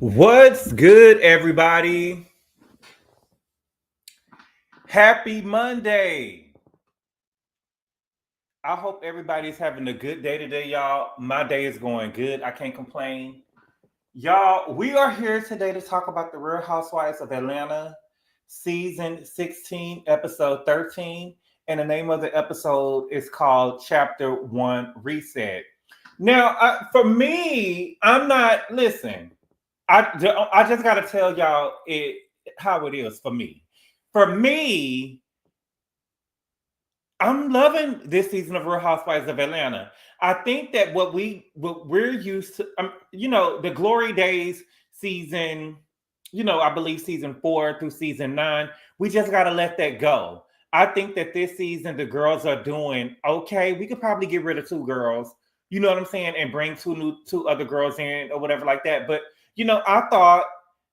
What's good, everybody? Happy Monday. I hope everybody's having a good day today, y'all. My day is going good. I can't complain. Y'all, we are here today to talk about the Real Housewives of Atlanta, season 16, episode 13. And the name of the episode is called Chapter 1 Reset. Now, for me, I'm not, listen, I just got to tell y'all how it is for me. For me, I'm loving this season of Real Housewives of Atlanta. I think that what we're used to, the Glory Days season, I believe season 4 through season 9, we just got to let that go. I think that this season the girls are doing okay. We could probably get rid of 2 girls, you know what I'm saying, and bring two other girls in or whatever like that. But I thought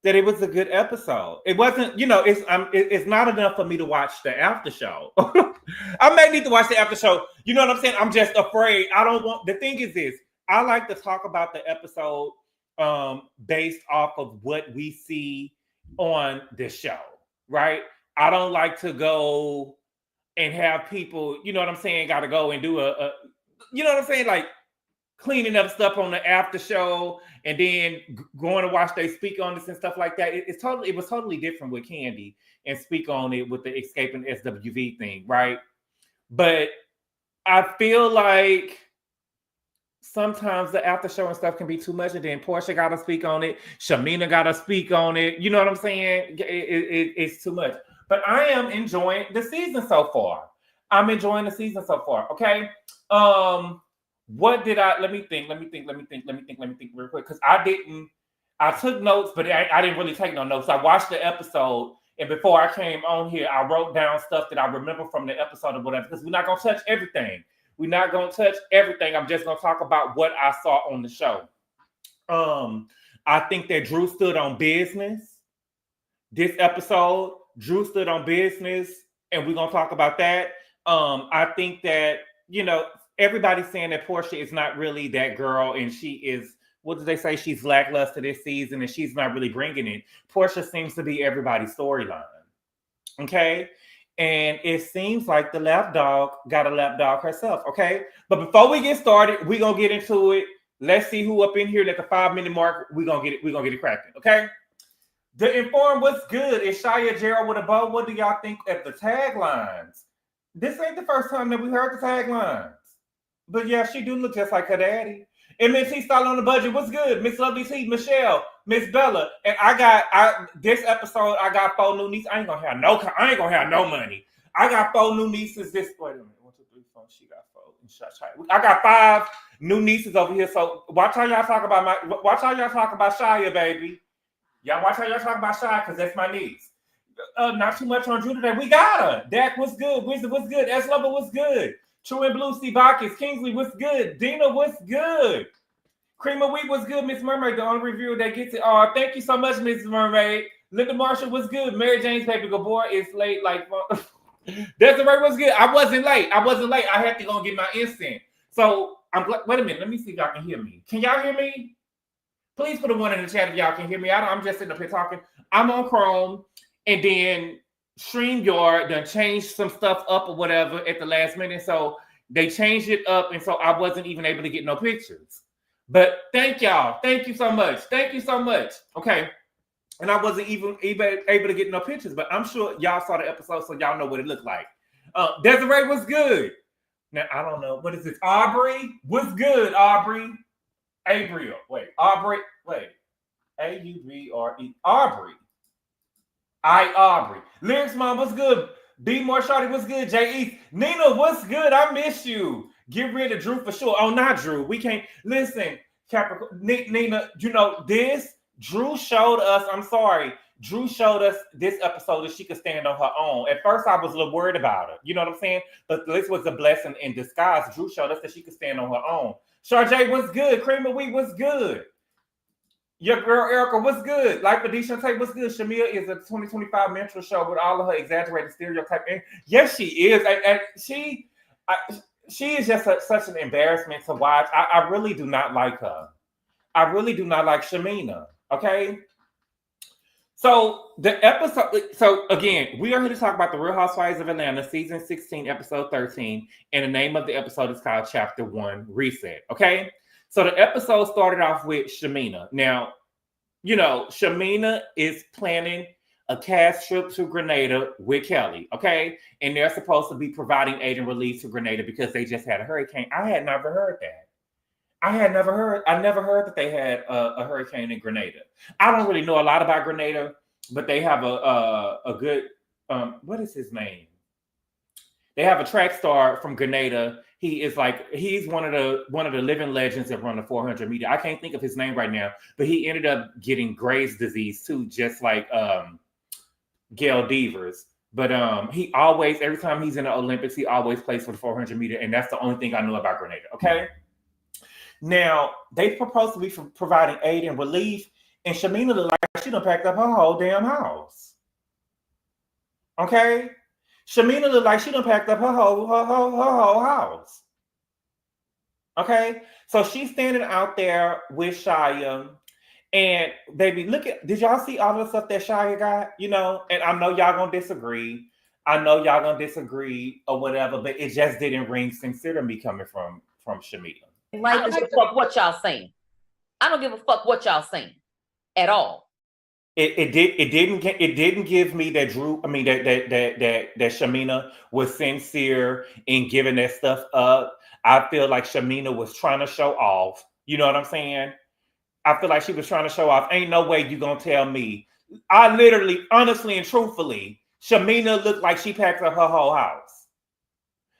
that it was a good episode. It wasn't, it's not enough for me to watch the after show. I may need to watch the after show. You know what I'm saying? I'm just afraid. I don't want. The thing is this: I like to talk about the episode based off of what we see on the show, right? I don't like to go and have people, you know what I'm saying, got to go and do you know what I'm saying, like cleaning up stuff on the after show and then going to watch they speak on this and stuff like that. It was totally different with Candy and speak on it with the escaping SWV thing, right? But I feel like sometimes the after show and stuff can be too much, and then Porsha got to speak on it, Shamina got to speak on it. You know what I'm saying? It's too much. But I am enjoying the season so far. Okay. What did let me think real quick, because I took notes, but I didn't really take no notes. I watched the episode, and before I came on here, I wrote down stuff that I remember from the episode or whatever, because we're not going to touch everything. I'm just going to talk about what I saw on the show. I think that Drew stood on business. This episode, Drew stood on business, and we're going to talk about that. I think that, everybody's saying that Porsha is not really that girl, and she is, what did they say? She's lackluster this season, and she's not really bringing it. Porsha seems to be everybody's storyline. Okay? And it seems like the lapdog got a lapdog herself. Okay? But before we get started, we're going to get into it. Let's see who up in here at the 5-minute mark. We're going to get it cracking. Okay? The Inform, what's good? Is Shia Gerald with a bow? What do y'all think of the taglines? This ain't the first time that we heard the taglines. But yeah, she do look just like her daddy. MNT style on the budget. What's good? Miss Lovely T, Michelle, Miss Bella. And this episode, I got 4 new nieces. I ain't gonna have no money. I got 4 new nieces. Wait a minute. 1, 2, 3, 4. She got 4. I got 5 new nieces over here. So watch how y'all talk about Shia, baby. Y'all watch how y'all talk about Shia, because that's my niece. Not too much on Drew today. We got her. Dak, what's good? Wizard, what's good? S Lover, what's good? True and Blue, Steve Bacchus, Kingsley, what's good? Dina, what's good? Cream of Wheat, what's good? Miss Mermaid, the only reviewer that gets it. Oh, thank you so much, Miss Mermaid. Linda Marshall, what's good? Mary Jane's Paper Gabor is late. Like, Desiree, what's good? I wasn't late. I had to go and get my instant. So, wait a minute. Let me see if y'all can hear me. Can y'all hear me? Please put a 1 in the chat if y'all can hear me. I'm just sitting up here talking. I'm on Chrome, and then StreamYard done changed some stuff up or whatever at the last minute. So they changed it up, and so I wasn't even able to get no pictures. But thank y'all. Thank you so much. Okay. And I wasn't even able to get no pictures, but I'm sure y'all saw the episode, so y'all know what it looked like. Desiree, what's good? Now, I don't know. What is this? Aubrey? What's good, Aubrey? Abriel. Aubrey. A-U-B-R-E. Aubrey. Aubrey. Lyrics Mom, what's good? B More Shorty, what's good? J.E. Nina, what's good? I miss you. Get rid of Drew for sure. Oh, not Drew. We can't. Listen, Capricorn. Nina, this? Drew showed us, Drew showed us this episode that she could stand on her own. At first, I was a little worried about her. You know what I'm saying? But this was a blessing in disguise. Drew showed us that she could stand on her own. Sharjay, what's good? Cream of Wheat, what's good? Your girl Erica, what's good? Like Adishante, what's good? Shamia is a 2025 menstrual show with all of her exaggerated stereotype. Yes, she is. She is just such an embarrassment to watch. I really do not like her. I really do not like Shamina. Okay. So the episode, so again, we are here to talk about the Real Housewives of Atlanta, season 16, episode 13. And the name of the episode is called Chapter 1 Reset. Okay. So the episode started off with Shamina. Now, you know, Shamina is planning a cast trip to Grenada with Kelli. Okay. And they're supposed to be providing aid and relief to Grenada because they just had a hurricane. I had never heard that. I never heard that they had a hurricane in Grenada. I don't really know a lot about Grenada, but they have a good what is his name? They have a track star from Grenada. He's one of the living legends that run the 400 meter. I can't think of his name right now, but he ended up getting Graves' disease too, just like Gail Devers. But he always, every time he's in the Olympics, he always plays for the 400 meter, and that's the only thing I know about Grenada. Okay. Now, they supposed to be providing aid and relief, and Shamina looked like she done packed up her whole damn house. Okay? Shamina looked like she done packed up her whole house. Okay? So she's standing out there with Shia, and baby, did y'all see all the stuff that Shia got? You know, and I know y'all gonna disagree. Or whatever, but it just didn't ring sincere to me coming from Shamina. I don't give a fuck what y'all saying. I don't give a fuck what y'all saying at all. It didn't give me that Drew. I mean that Shamina was sincere in giving that stuff up. I feel like Shamina was trying to show off. You know what I'm saying? I feel like she was trying to show off. Ain't no way you gonna tell me. I literally, honestly and truthfully, Shamina looked like she packed up her whole house.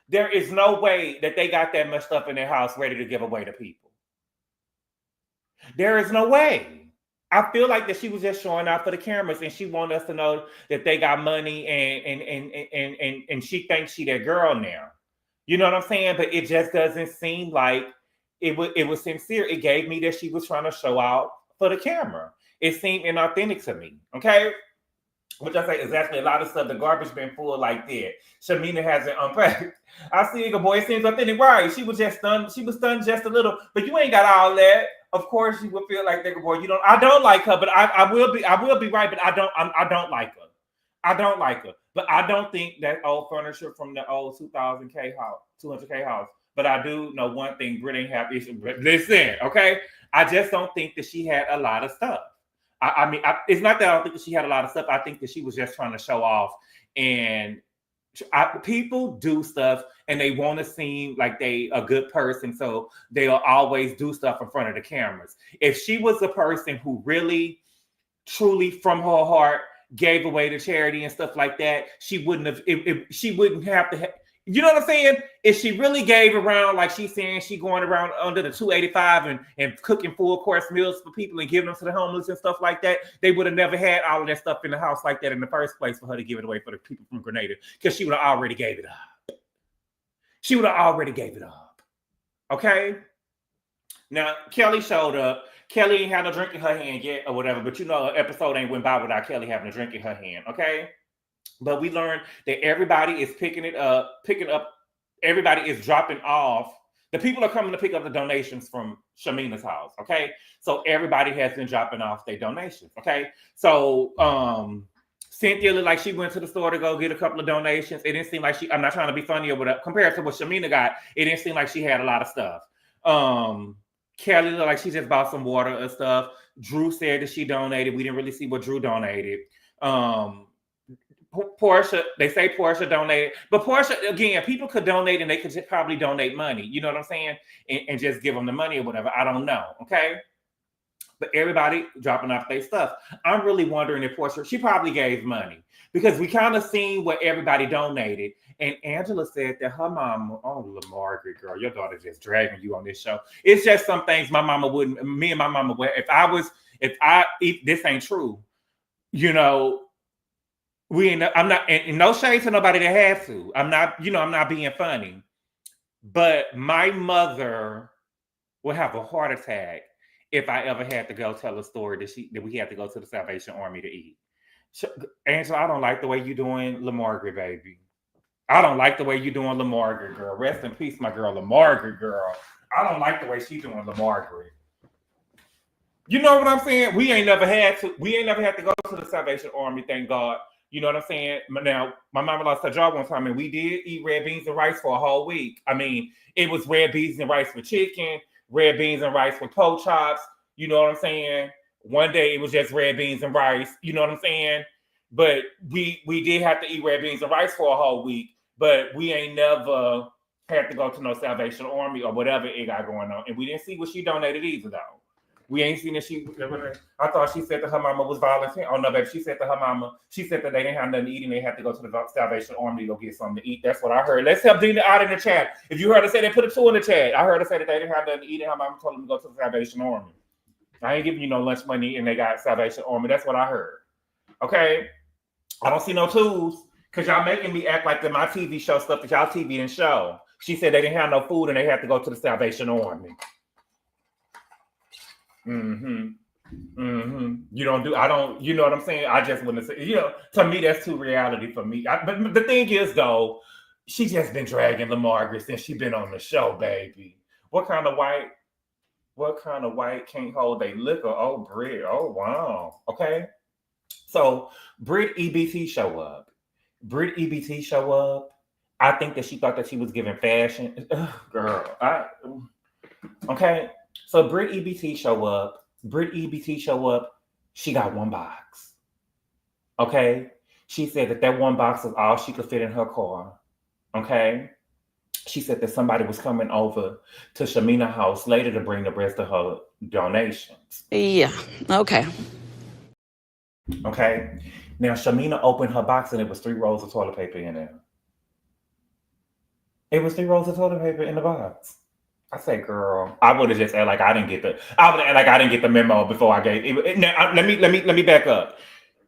There is no way that they got that much stuff in their house ready to give away to people. There is no way. I feel like that she was just showing out for the cameras, and she wanted us to know that they got money, and she thinks she that girl now. You know what I'm saying? But it just doesn't seem like it was sincere. It gave me that she was trying to show out for the camera. It seemed inauthentic to me. Okay. Which I say exactly a lot of stuff. The garbage been full like that. Shamina hasn't unpacked. I see GGABOR. It seems authentic, right? She was just stunned. She was stunned just a little, but you ain't got all that. Of course, you would feel like GGABOR. I don't like her, but I will be right. But I don't like her. I don't like her. But I don't think that old furniture from the old 200K house. But I do know one thing: Brit ain't have issue. Listen, okay? I just don't think that she had a lot of stuff. I mean, it's not that I don't think that she had a lot of stuff. I think that she was just trying to show off. And people do stuff and they want to seem like they a good person. So they'll always do stuff in front of the cameras. If she was a person who really, truly from her heart gave away to charity and stuff like that, she wouldn't have, she wouldn't have to you know what I'm saying? If she really gave around, like she's saying, she going around under the 285 and cooking full course meals for people and giving them to the homeless and stuff like that, they would have never had all of that stuff in the house like that in the first place for her to give it away for the people from Grenada, because she would have already gave it up. She would have already gave it up. Okay? Now, Kelli showed up. Kelli ain't had no drink in her hand yet or whatever, but you know, an episode ain't went by without Kelli having a drink in her hand. Okay? But we learned that everybody is picking up, everybody is dropping off. The people are coming to pick up the donations from Shamina's house, okay? So everybody has been dropping off their donations, okay? So Cynthia looked like she went to the store to go get a couple of donations. It didn't seem like I'm not trying to be funny, but compared to what Shamina got, it didn't seem like she had a lot of stuff. Kelli looked like she just bought some water and stuff. Drew said that she donated. We didn't really see what Drew donated. Porsha, they say Porsha donated, but Porsha, again, people could donate and they could probably donate money, you know what I'm saying? And just give them the money or whatever. I don't know, okay? But everybody dropping off their stuff. I'm really wondering if Porsha, she probably gave money, because we kind of seen what everybody donated. And Angela said that her mom, oh, Margaret, girl, your daughter's just dragging you on this show. It's just some things me and my mama would, if this ain't true, you know, I'm not, and no shade to nobody that has to. I'm not being funny, but my mother would have a heart attack if I ever had to go tell a story that we had to go to the Salvation Army to eat. So, Angela, I don't like the way you doing LaMargaret, baby. I don't like the way you doing LaMargaret, girl. Rest in peace, my girl, LaMargaret, girl. I don't like the way she doing LaMargaret. You know what I'm saying? We ain't never had to go to the Salvation Army, thank God. You know what I'm saying? Now, my mama lost her job one time, and we did eat red beans and rice for a whole week. I mean, it was red beans and rice with chicken, red beans and rice with pork chops. You know what I'm saying? One day it was just red beans and rice. You know what I'm saying? But we did have to eat red beans and rice for a whole week. But we ain't never had to go to no Salvation Army or whatever it got going on, and we didn't see what she donated either, though. We ain't seen that I thought she said that her mama was volunteering. Oh, no, baby. She said that her mama, she said that they didn't have nothing to eat and they had to go to the Salvation Army to go get something to eat. That's what I heard. Let's help Dina out in the chat. If you heard her say they put a 2 in the chat. I heard her say that they didn't have nothing to eat and her mama told them to go to the Salvation Army. I ain't giving you no lunch money and they got Salvation Army. That's what I heard. Okay? I don't see no 2s because y'all making me act like that my TV show stuff that y'all TV didn't show. She said they didn't have no food and they had to go to the Salvation Army. You know what I'm saying? I just wouldn't say, to me, that's too reality for me. But the thing is, though, she just been dragging LaMargaret since she been on the show, baby. What kind of white can't hold a liquor? Oh, Brit. Oh, wow. Okay. So Brit EBT show up. I think that she thought that she was giving fashion. Ugh, girl. Okay. So Brit EBT show up. She got one box. Okay. She said that one box is all she could fit in her car. Okay. She said that somebody was coming over to Shamina's house later to bring the rest of her donations. Yeah. Okay. Okay. Now Shamina opened her box and it was 3 rolls of toilet paper in there. It was 3 rolls of toilet paper in the box. I said, girl, I would have just act like I didn't get the memo before I gave it. Now, let me back up.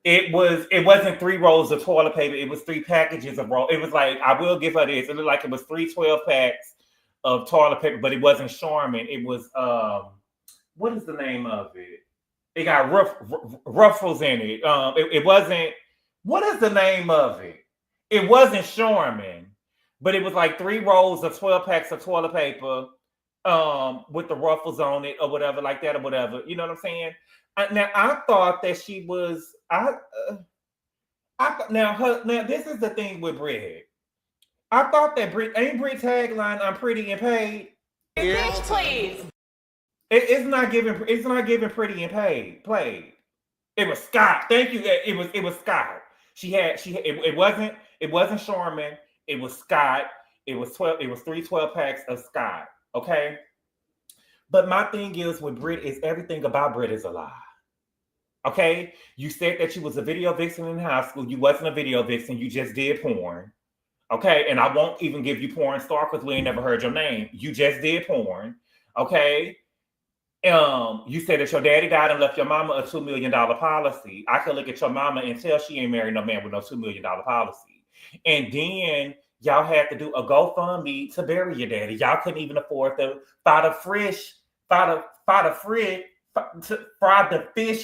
It wasn't 3 rolls of toilet paper. It was 3 packages of roll. It was like, I will give her this. It looked like it was 3 12-packs of toilet paper, but it wasn't Charmin. It was what is the name of it? It got ruffles in it. It wasn't. What is the name of it? It wasn't Charmin, but it was like 3 rolls of 12 packs of toilet paper. With the ruffles on it or whatever, like that or whatever. You know what I'm saying? Now I thought that she was. Now this is the thing with Brit. I thought that Brit tagline "I'm pretty and paid." Bitch, please. It's not giving pretty and paid. Played. It was Scott. Thank you. It was Scott. It wasn't Charmin. It was Scott. It was 12. It was 3 12-packs of Scott. Okay, but my thing is with Brit is everything about Brit is a lie. Okay, you said that you was a video vixen in high school. You wasn't a video vixen. You just did porn. Okay, and I won't even give you porn star because we ain't never heard your name. You just did porn. Okay, you said that your daddy died and left your mama a $2 million policy. I could look at your mama and tell she ain't married no man with no $2 million policy. And then y'all had to do a GoFundMe to bury your daddy. Y'all couldn't even afford to fry the fish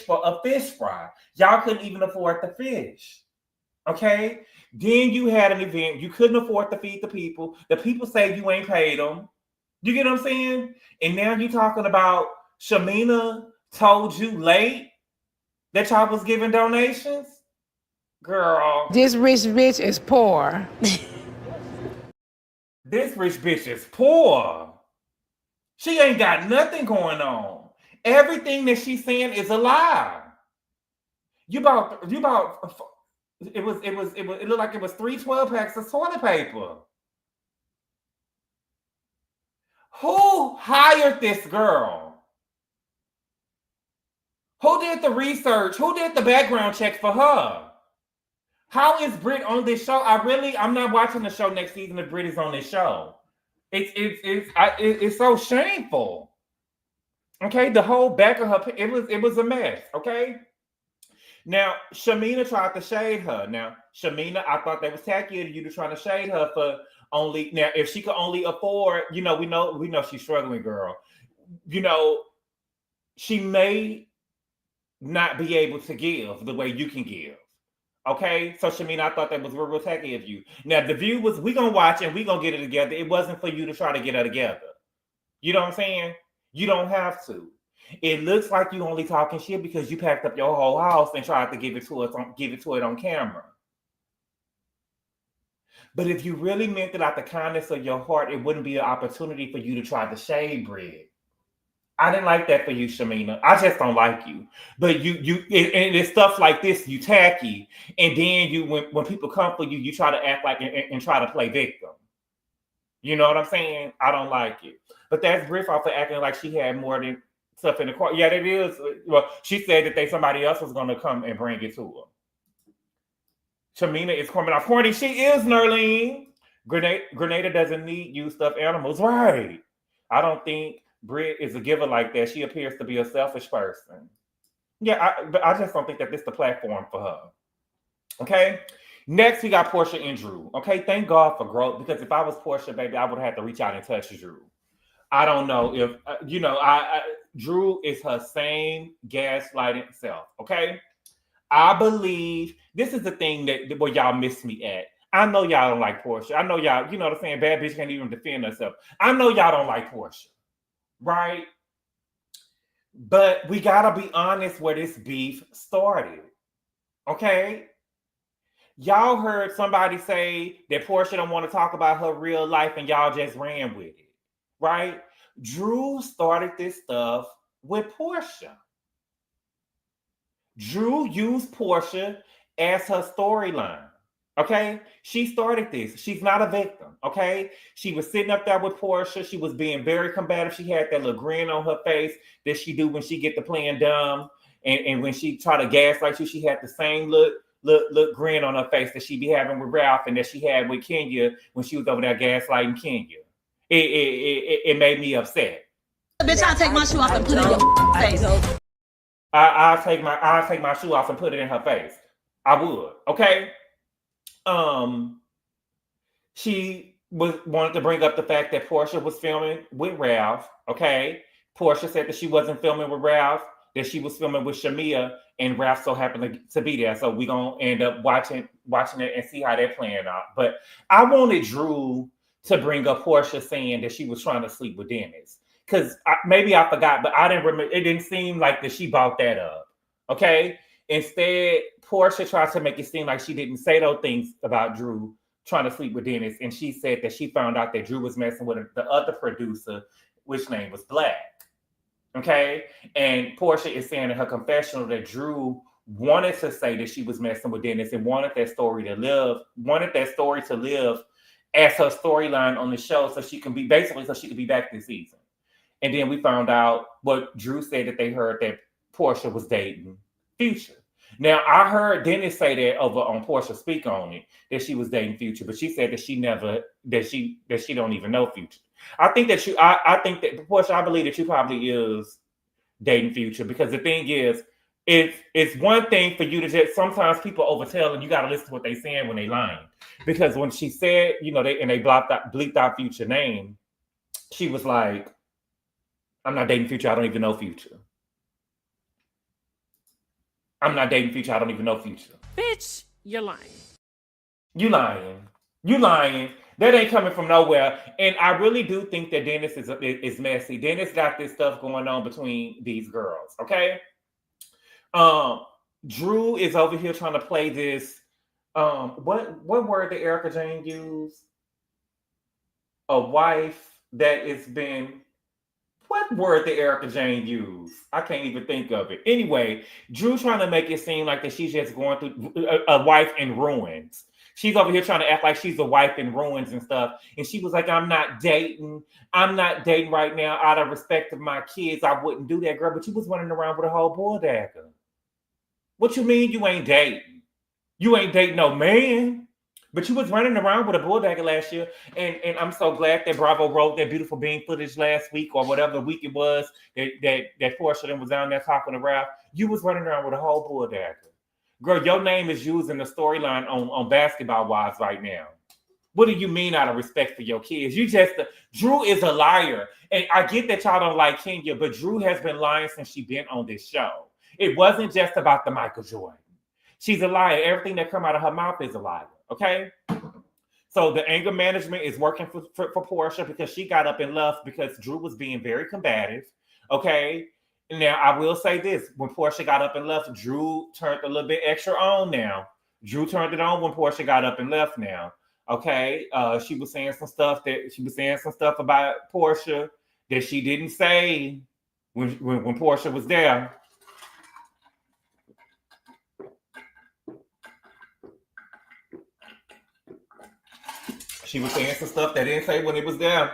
for a fish fry. Y'all couldn't even afford the fish. Okay? Then you had an event. You couldn't afford to feed the people. The people say you ain't paid them. You get what I'm saying? And now you talking about Shamina told you late that y'all was giving donations? Girl. This rich bitch is poor. This rich bitch is poor. She ain't got nothing going on. Everything that she's saying is a lie. It looked like it was 3 12-packs of toilet paper. Who hired this girl? Who did the research? Who did the background check for her? How is Brit on this show? I'm not watching the show next season if Brit is on this show. It's so shameful. Okay, the whole back of her, it was a mess. Okay. Now Shamina tried to shade her. Now Shamina, I thought that was tacky of you to try to shade her for only. Now if she could only afford, we know she's struggling, girl. She may not be able to give the way you can give. Okay, so Shamina, I thought that was real tacky of you. Now the view was we gonna watch and we gonna get it together. It wasn't for you to try to get her together. You know what I'm saying? You don't have to. It looks like you only talking shit because you packed up your whole house and tried to give it to it on camera. But if you really meant it out the kindness of your heart, it wouldn't be an opportunity for you to try to shade Brit. I didn't like that for you, Shamina. I just don't like you. But and it's stuff like this, you tacky, and then when people come for you, you try to act like and try to play victim. You know what I'm saying? I don't like it. But that's Brit for acting like she had more than stuff in the car. Yeah, it is. Well, she said that somebody else was going to come and bring it to her. Shamina is coming off horny. She is, Nerlene. Grenada doesn't need used stuffed animals. Right. I don't think Brit is a giver like that. She appears to be a selfish person. Yeah, but I just don't think that this is the platform for her. Okay. Next, we got Porsha and Drew. Okay. Thank God for growth, because if I was Porsha, baby, I would have had to reach out and touch Drew. I don't know if, Drew is her same gaslighting self. Okay. I believe this is the thing that where y'all miss me at. I know y'all don't like Porsha. I know y'all, you know what I'm saying? Bad bitch can't even defend herself. I know y'all don't like Porsha. Right? But we gotta be honest where this beef started. Okay? Y'all heard somebody say that Porsha don't want to talk about her real life and y'all just ran with it. Right? Drew started this stuff with Porsha. Drew used Porsha as her storyline. Okay? She started this. She's not a victim. Okay? She was sitting up there with Porsha. She was being very combative. She had that little grin on her face that she do when she get to playing dumb. And when she try to gaslight you, she had the same look grin on her face that she be having with Ralph and that she had with Kenya when she was over there gaslighting Kenya. It made me upset. Bitch, I'll take my shoe off and put it in your face. I'll take my shoe off and put it in her face. I would. Okay. She wanted to bring up the fact that Porsha was filming with Ralph. Okay. Porsha said that she wasn't filming with Ralph, that she was filming with Shamia, and Ralph so happened to be there. So we're gonna end up watching it and see how they're playing out. But I wanted Drew to bring up Porsha saying that she was trying to sleep with Dennis. Because maybe I forgot, but I didn't remember. It didn't seem like that she brought that up. Okay. Instead, Porsha tried to make it seem like she didn't say those things about Drew trying to sleep with Dennis. And she said that she found out that Drew was messing with the other producer, which name was Black. Okay. And Porsha is saying in her confessional that Drew wanted to say that she was messing with Dennis and wanted that story to live as her storyline on the show so she can be back this season. And then we found out what Drew said that they heard that Porsha was dating Future. Now I heard Dennis say that over on Porsha Speak On It that she was dating Future, but she said that she don't even know Future. I think that Porsha, I believe that you probably is dating Future, because the thing is, it's one thing for you to just, sometimes people overtell and you got to listen to what they saying when they lying. Because when she said, they bleeped out Future name, she was like, I'm not dating Future. I don't even know Future. I'm not dating Future. I don't even know Future. Bitch, you're lying. You lying. That ain't coming from nowhere. And I really do think that Dennis is messy. Dennis got this stuff going on between these girls. Okay. Drew is over here trying to play this. What word did Erica Jane use? A wife that has been. What word did Erica Jane use? I can't even think of it. Anyway, Drew trying to make it seem like that she's just going through a wife in ruins. She's over here trying to act like she's a wife in ruins and stuff. And she was like, I'm not dating right now out of respect of my kids. I wouldn't do that, girl. But you was running around with a whole bulldagger. What you mean you ain't dating? You ain't dating no man. But you was running around with a bulldagger last year, and I'm so glad that Bravo wrote that beautiful bean footage last week or whatever week it was that Porsha was down there talking to Ralph. You was running around with a whole bulldagger. Girl, your name is used in the storyline on Basketball Wives right now. What do you mean out of respect for your kids? Drew is a liar. And I get that y'all don't like Kenya, but Drew has been lying since she been on this show. It wasn't just about the Michael Jordan. She's a liar. Everything that come out of her mouth is a liar. Okay, so the anger management is working for Porsha because she got up and left because Drew was being very combative. Okay, Now, I will say this. When Porsha got up and left, Drew turned a little bit extra on now. Drew turned it on when Porsha got up and left now. Okay. She was saying some stuff about Porsha that she didn't say when Porsha was there. She was saying some stuff that didn't say when it was there.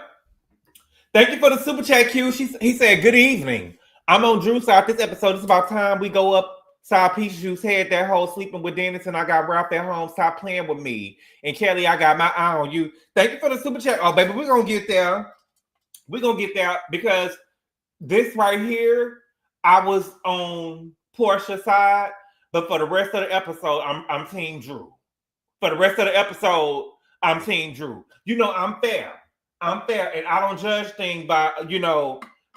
Thank you for the super chat, Q. He said, good evening. I'm on Drew's side. This episode is about time we go upside Peach Juice head that whole sleeping with Dennis, and I got Ralph at home. Stop playing with me. And Kelly, I got my eye on you. Thank you for the super chat. Oh, baby, we're going to get there. We're going to get there because this right here, I was on Porsha's side, but for the rest of the episode, I'm Team Drew. For the rest of the episode, I'm Team Drew. You know, I'm fair. I'm fair, and I don't judge things by,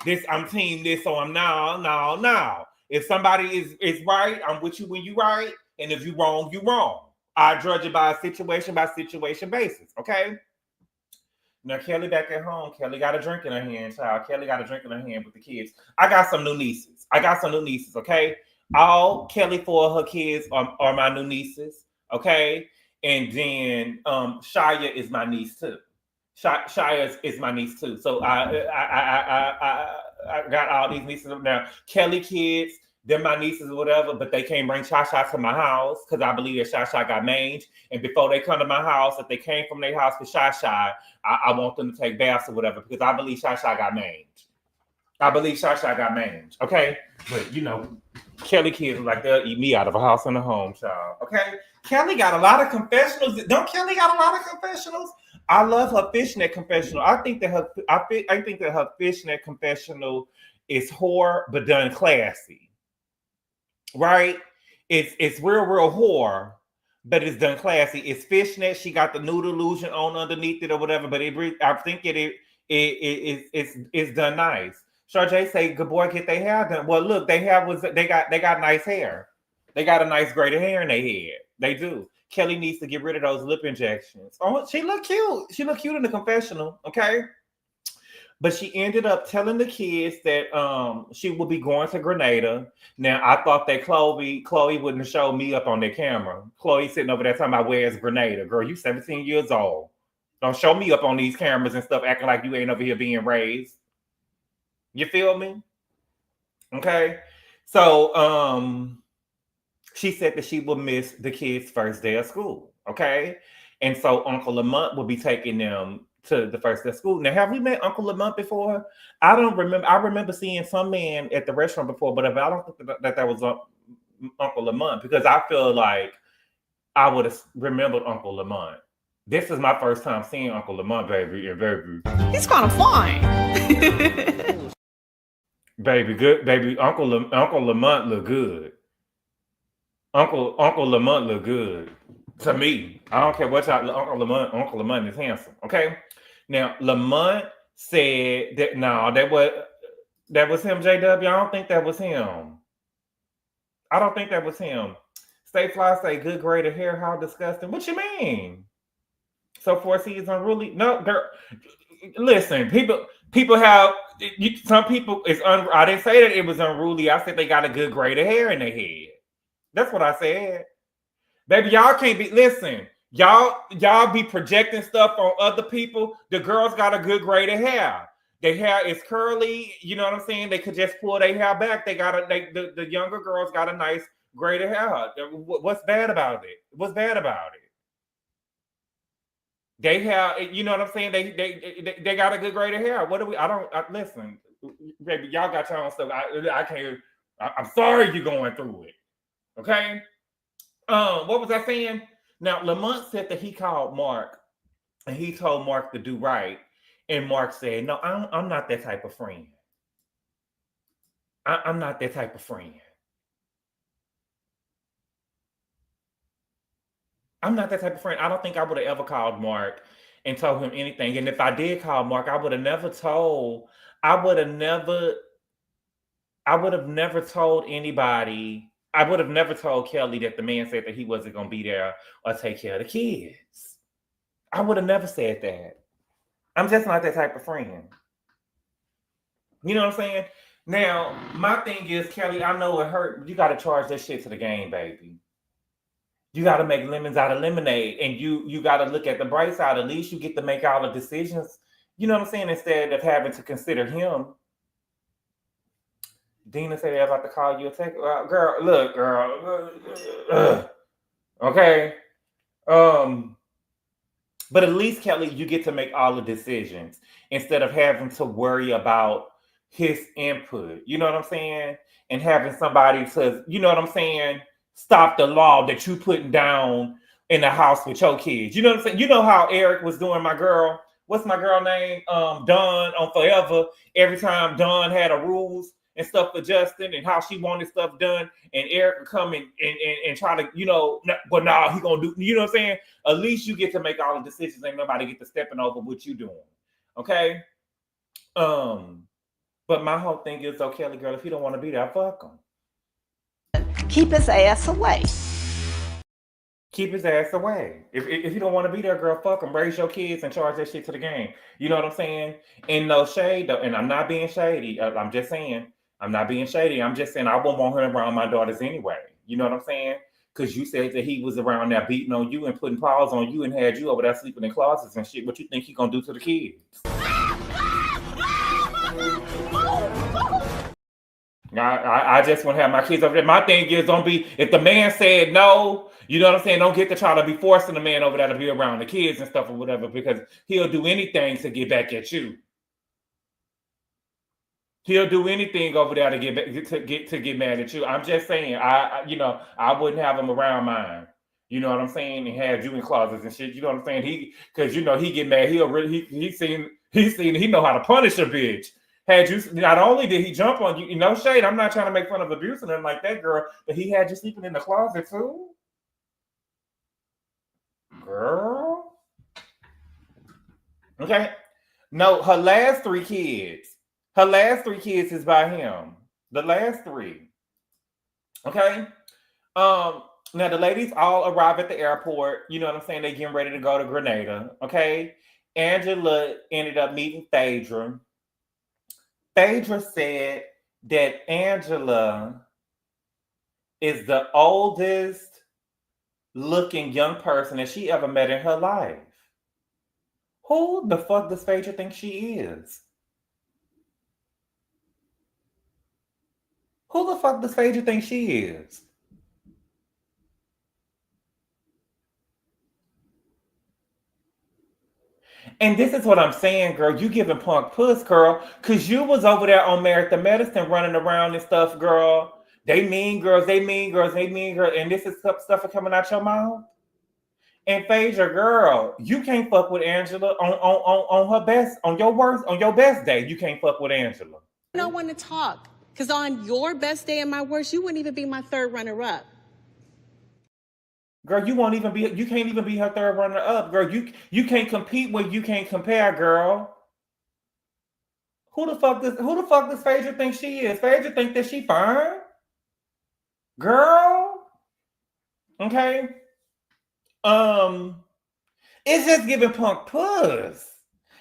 this, I'm team this, so I'm no. If somebody is right, I'm with you when you right, and if you wrong, you wrong. I judge it by situation basis, okay? Now, Kelly back at home. Kelly got a drink in her hand, child. Kelly got a drink in her hand with the kids. I got some new nieces, okay? All Kelly for her kids are my new nieces, okay? And then Shia is my niece, too. Shia is my niece too, so I got all these nieces now. Kelly kids, they're my nieces or whatever, but they can't bring Shasha to my house because I believe that Shasha got mange. And before they come to my house, if they came from their house with Shasha, I want them to take baths or whatever because I believe Shasha got mange. Okay, but Kelly kids like they'll eat me out of a house and a home, child. Okay, Kelly got a lot of confessionals. Don't Kelly got a lot of confessionals? I love her fishnet confessional. I think that her fishnet confessional is whore, but done classy. Right? It's real whore, but it's done classy. It's fishnet. She got the nude illusion on underneath it or whatever. But I think it's done nice. Sharjay say, "Gabor, get their hair done." Well, look, they got nice hair. They got a nice braided hair in their head. They do. Kelly needs to get rid of those lip injections. Oh, she looked cute. She looked cute in the confessional, okay? But she ended up telling the kids that she would be going to Grenada. Now, I thought that Chloe wouldn't show me up on their camera. Chloe sitting over there talking about where's Grenada. Girl, you 17 years old. Don't show me up on these cameras and stuff acting like you ain't over here being raised. You feel me? Okay? So, she said that she will miss the kids' first day of school, okay? And so Uncle Lamont will be taking them to the first day of school. Now, have we met Uncle Lamont before? I don't remember. I remember seeing some man at the restaurant before, but I don't think that was Uncle Lamont because I feel like I would have remembered Uncle Lamont. This is my first time seeing Uncle Lamont, baby, and baby. He's kind of fine. Baby, good, baby. Uncle Lamont look good. Uncle Lamont look good to me. I don't care what y'all. Uncle Lamont is handsome. Okay. Now Lamont said that that was him. JW. I don't think that was him. Stay Fly say good grade of hair. How disgusting. What you mean? So 4C is unruly. No, girl. Listen, people have some people. I didn't say that it was unruly. I said they got a good grade of hair in their head. That's what I said. Baby, y'all can't be, listen, y'all be projecting stuff on other people. The girls got a good grade of hair. Their hair is curly, you know what I'm saying? They could just pull their hair back. The younger girls got a nice grade of hair. What's bad about it? They have, you know what I'm saying? They got a good grade of hair. Listen, baby, y'all got your own stuff. I can't, I'm sorry you're going through it. Okay. What was I saying? Now, Lamont said that he called Mark and he told Mark to do right. And Mark said, no, I'm not that type of friend. I'm not that type of friend. I'm not that type of friend. I don't think I would have ever called Mark and told him anything. And if I did call Mark, I would have never told anybody. I would have never told Kelly that the man said that he wasn't going to be there or take care of the kids. I would have never said that. I'm just not that type of friend. You know what I'm saying? Now, my thing is, Kelly, I know it hurt, but you got to charge that shit to the game, baby. You got to make lemons out of lemonade, and you got to look at the bright side. At least you get to make all the decisions. You know what I'm saying? Instead of having to consider him. Dina said they're about to call you a text. Girl, look, girl. Okay. But at least, Kelly, you get to make all the decisions instead of having to worry about his input. You know what I'm saying? And having somebody to, you know what I'm saying, stop the law that you putting down in the house with your kids. You know what I'm saying? You know how Eric was doing my girl. What's my girl name? Dawn on Forever. Every time Dawn had a rules and stuff for Justin and how she wanted stuff done, and Eric would come and try to, you know, but nah, he gonna do, you know what I'm saying? At least you get to make all the decisions. Ain't nobody get to stepping over what you doing. Okay? But my whole thing is, though, Kelly, girl, if you don't want to be there, fuck him. Keep his ass away. Keep his ass away. If you don't want to be there, girl, fuck him. Raise your kids and charge that shit to the game. You know what I'm saying? And no shade, though. And I'm not being shady. I'm just saying, I'm not being shady. I'm just saying I won't want him around my daughters anyway. You know what I'm saying? Because you said that he was around there beating on you and putting paws on you and had you over there sleeping in closets and shit. What you think he gonna do to the kids? I just want to have my kids over there. My thing is, don't be, if the man said no, you know what I'm saying? Don't get to try to be forcing the man over there to be around the kids and stuff or whatever, because he'll do anything to get back at you. He'll do anything over there to get mad at you. I'm just saying, I wouldn't have him around mine. You know what I'm saying? And have you in closets and shit. You know what I'm saying? Because he get mad. He know how to punish a bitch. Had you, not only did he jump on you, no shade, I'm not trying to make fun of abuse or nothing like that, girl, but he had you sleeping in the closet too? Girl. Okay. No, her last three kids is by him. The last three. Okay. Now the ladies all arrive at the airport. You know what I'm saying? They getting ready to go to Grenada. Okay. Angela ended up meeting Phaedra. Phaedra said that Angela is the oldest looking young person that she ever met in her life. Who the fuck does Phaedra think she is? Who the fuck does Phaedra think she is? And this is what I'm saying, girl. You giving Punk puss, girl, because you was over there on Merit the Medicine running around and stuff, girl. They mean girls, and this is stuff coming out your mouth. And Phaedra, girl, you can't fuck with Angela on her best, on your best day. You can't fuck with Angela. I don't want to talk, because on your best day and my worst, you wouldn't even be my third runner-up. Girl, you can't even be her third runner up, girl. You can't compete when you can't compare, girl. Who the fuck does Phaedra think she is? Phaedra think that she fine? Girl. Okay. It's just giving Punk puss.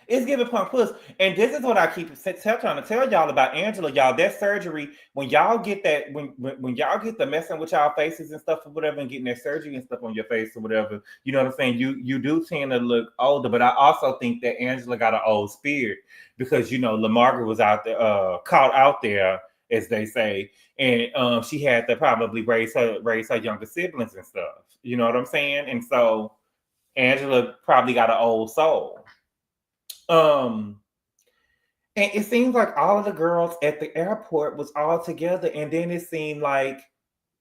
It's giving Punk puss. And this is what I keep trying to tell y'all about Angela, y'all. That surgery, when y'all get that, when y'all get the messing with y'all faces and stuff or whatever, and getting that surgery and stuff on your face or whatever, you know what I'm saying? You do tend to look older, but I also think that Angela got an old spirit because, you know, LaMargaret was out there, caught out there, as they say, and she had to probably raise her younger siblings and stuff. You know what I'm saying? And so Angela probably got an old soul. And it seems like all of the girls at the airport was all together, and then it seemed like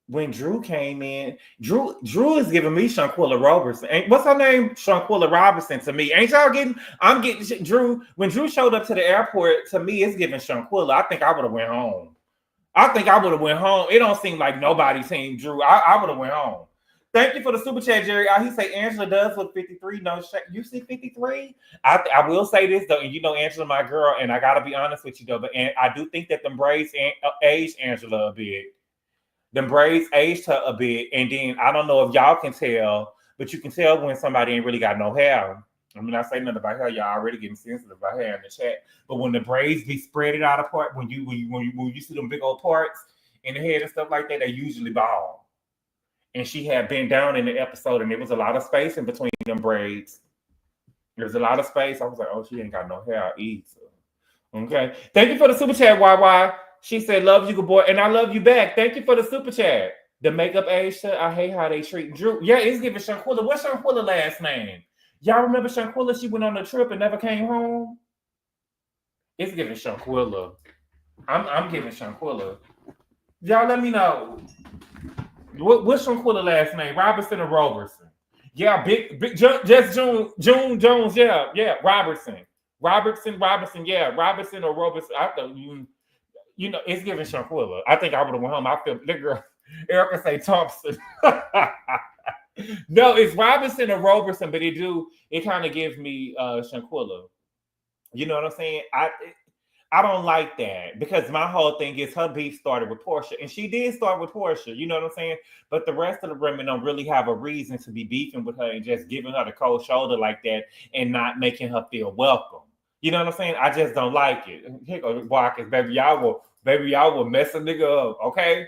when Drew came in, Drew is giving me Shanquilla Robertson. What's her name? Shanquilla Robinson to me. Ain't y'all getting? I'm getting Drew. When Drew showed up to the airport, to me, it's giving Shanquilla. I think I would have went home. It don't seem like nobody seen Drew. I would have went home. Thank you for the super chat, Jerry. He say Angela does look 53. No, you see 53? I will say this though, and you know Angela, my girl, and I gotta be honest with you though, but I do think that them braids aged Angela a bit. Them braids aged her a bit, and then I don't know if y'all can tell, but you can tell when somebody ain't really got no hair. I mean, I say nothing about her. Y'all already getting sensitive about her in the chat. But when the braids be spreaded out apart, when you see them big old parts in the head and stuff like that, they usually bald. And she had been down in the episode, and there was a lot of space in between them braids. There's a lot of space. I was like, oh, she ain't got no hair either. Okay. Thank you for the super chat, YY. She said, love you, Gabor, and I love you back. Thank you for the super chat. The makeup age, I hate how they treat Drew. Yeah, it's giving Shanquilla. What's Shanquilla's last name? Y'all remember Shanquilla? She went on a trip and never came home. It's giving Shanquilla. I'm giving Shanquilla. Y'all let me know. What's Shanquilla's last name? Robertson or Robertson? Yeah, big just June Jones. Yeah, Robertson. Yeah, Robertson or Robertson. I thought you know, it's giving Shanquilla. I think I would have went home. I feel the girl Erica say Thompson. No, it's Robinson or Robertson, but it kind of gives me Shanquilla. You know what I'm saying? I don't like that because my whole thing is her beef started with Porsha, and she did start with Porsha. You know what I'm saying? But the rest of the women don't really have a reason to be beefing with her and just giving her the cold shoulder like that and not making her feel welcome. You know what I'm saying? I just don't like it. Here goes Walkers, baby. Y'all will mess a nigga up, okay?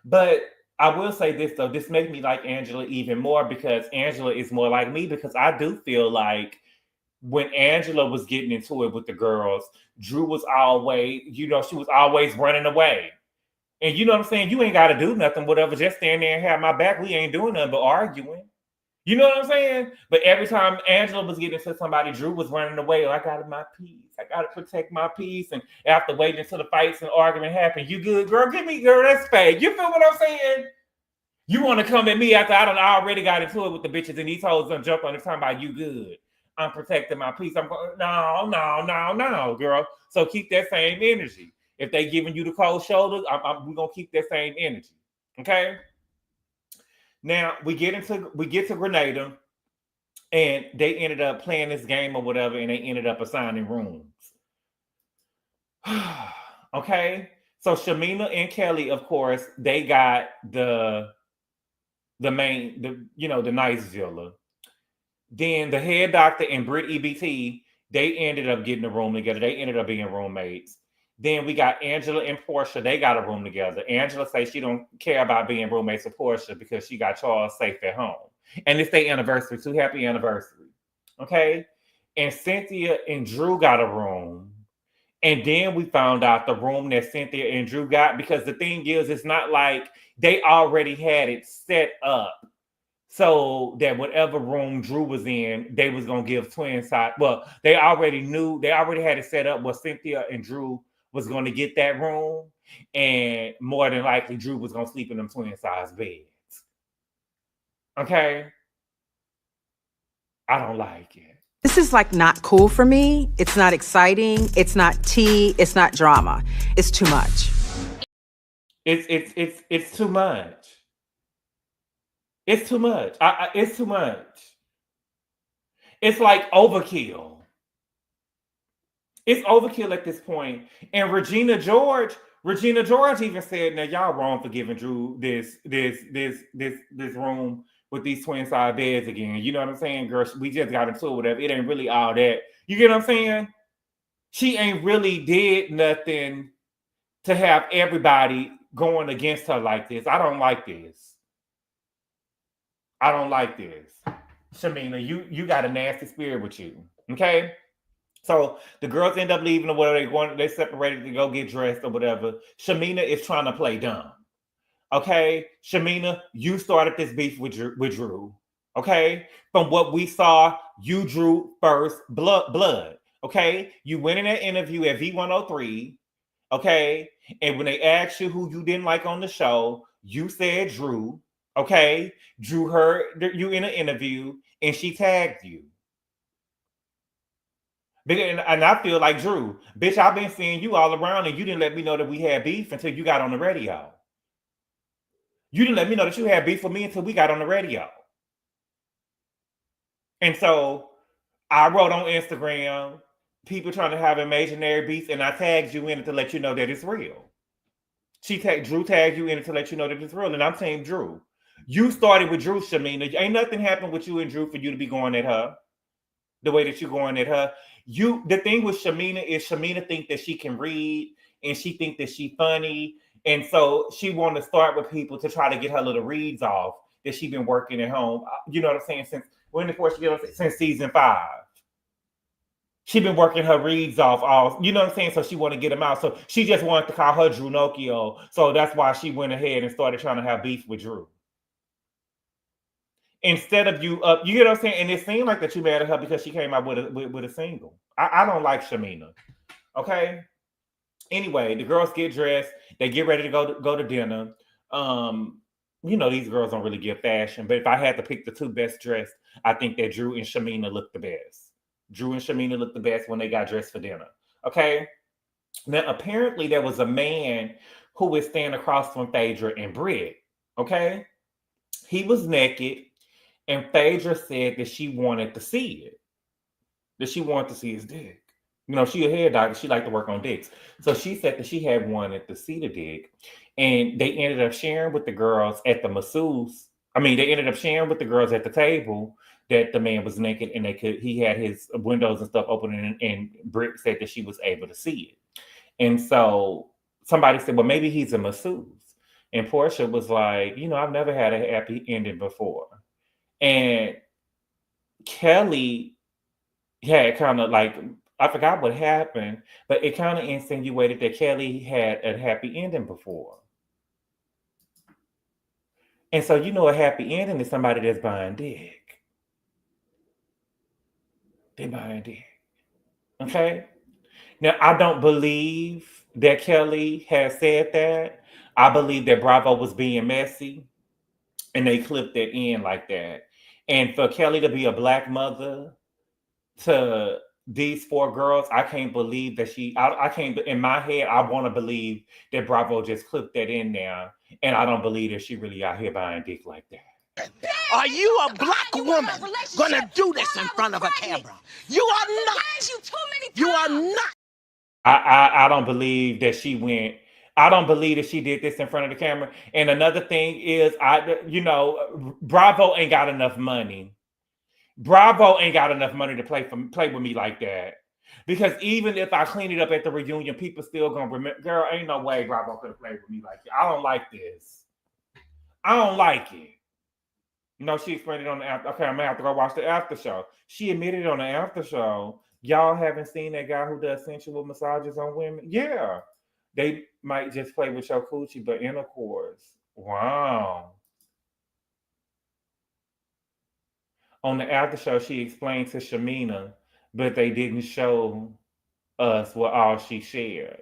But I will say this though, this makes me like Angela even more because Angela is more like me because I do feel like when Angela was getting into it with the girls, Drew was always, she was always running away. And you know what I'm saying? You ain't got to do nothing, whatever. Just stand there and have my back. We ain't doing nothing but arguing. You know what I'm saying? But every time Angela was getting into somebody, Drew was running away. I got my peace. I got to protect my peace. And after waiting until the fights and argument happened, you good, girl? Give me, girl, that's fake. You feel what I'm saying? You want to come at me after I already got into it with the bitches and these hoes done jump on the time about you good. I'm protecting my peace. I'm going, no, girl. So keep that same energy. If they giving you the cold shoulder, we're going to keep that same energy. Okay? Now, we get to Grenada, and they ended up playing this game or whatever, and they ended up assigning rooms. Okay? So Shamina and Kelli, of course, they got the nice villa. Then the head doctor and Brit EBT, they ended up getting a room together. They ended up being roommates. Then we got Angela and Porsha. They got a room together. Angela says she don't care about being roommates with Porsha because she got Charles safe at home. And it's their anniversary too. Happy anniversary. Okay? And Cynthia and Drew got a room. And then we found out the room that Cynthia and Drew got, because the thing is, it's not like they already had it set up so that whatever room Drew was in, they was going to give twin side. Well, they already had it set up where Cynthia and Drew was going to get that room. And more than likely, Drew was going to sleep in them twin size beds. Okay? I don't like it. This is like not cool for me. It's not exciting. It's not tea. It's not drama. It's too much. It's too much. It's too much. It's too much. It's like overkill. It's overkill at this point. And Regina George even said, "Now y'all wrong for giving Drew this room with these twin side beds again." You know what I'm saying, girl? We just got into it, whatever. It ain't really all that. You get what I'm saying? She ain't really did nothing to have everybody going against her like this. I don't like this. I don't like this. Shamina, you got a nasty spirit with you. Okay? So the girls end up leaving or whatever. They separated to go get dressed or whatever. Shamina is trying to play dumb. Okay? Shamina, you started this beef with Drew. Okay? From what we saw, you drew first blood. Okay? You went in that interview at V103. Okay? And when they asked you who you didn't like on the show, you said Drew. Okay, Drew heard you in an interview and she tagged you. And I feel like, Drew, bitch, I've been seeing you all around and you didn't let me know that we had beef until you got on the radio. You didn't let me know that you had beef with me until we got on the radio. And so I wrote on Instagram, people trying to have imaginary beef, and I tagged you in it to let you know that it's real. Drew tagged you in it to let you know that it's real, and I'm saying, Drew, You started with Drew, Shamina. Ain't nothing happened with you and Drew for you to be going at her the way that you're going at her. The thing with Shamina is Shamina think that she can read and she think that she funny. And so she want to start with people to try to get her little reads off that she been working at home. You know what I'm saying? Since season 5. She been working her reads off all, you know what I'm saying? So she want to get them out. So she just wanted to call her Drew Nokio. So that's why she went ahead and started trying to have beef with Drew. Instead of you up, you get what I'm saying? And it seemed like that you mad at her because she came out with a single. I don't like Shamina. Okay. Anyway, the girls get dressed. They get ready to go to dinner. You know, these girls don't really give fashion, but if I had to pick the 2 best dressed, I think that Drew and Shamina look the best. Drew and Shamina looked the best when they got dressed for dinner. Okay. Now, apparently there was a man who was standing across from Phaedra and Brit. Okay. He was naked, and Phaedra said that she wanted to see it. That she wanted to see his dick. You know, she a hair doctor. She liked to work on dicks. So she said that she had wanted to see the dick. And they ended up sharing with the girls at the masseuse. They ended up sharing with the girls at the table that the man was naked and he had his windows and stuff open, and Brit said that she was able to see it. And so somebody said, well, maybe he's a masseuse. And Porsha was like, you know, I've never had a happy ending before. And Kelli had kind of like, I forgot what happened, but it kind of insinuated that Kelli had a happy ending before. And so, you know, a happy ending is somebody that's buying dick. They buying dick. Okay? Now, I don't believe that Kelli has said that. I believe that Bravo was being messy and they clipped it in like that. And for Kelli to be a black mother to these 4 girls, I can't believe that I can't, in my head, I want to believe that Bravo just clipped that in there. And I don't believe that she really out here buying dick like that. Are you a black woman gonna do this in front of a camera? You are not. You are not. I don't believe that she went. I don't believe that she did this in front of the camera. And another thing is, Bravo ain't got enough money. Bravo ain't got enough money to play with me like that. Because even if I clean it up at the reunion, people still gonna remember. Girl, ain't no way Bravo could have played with me like that. I don't like this. I don't like it. You know, she explained it on the after. Okay, I'm gonna have to go watch the after show. She admitted on the after show, y'all haven't seen that guy who does sensual massages on women? Yeah. They might just play with your coochie, but intercourse. Wow. On the after show, she explained to Shamina, but they didn't show us what all she shared.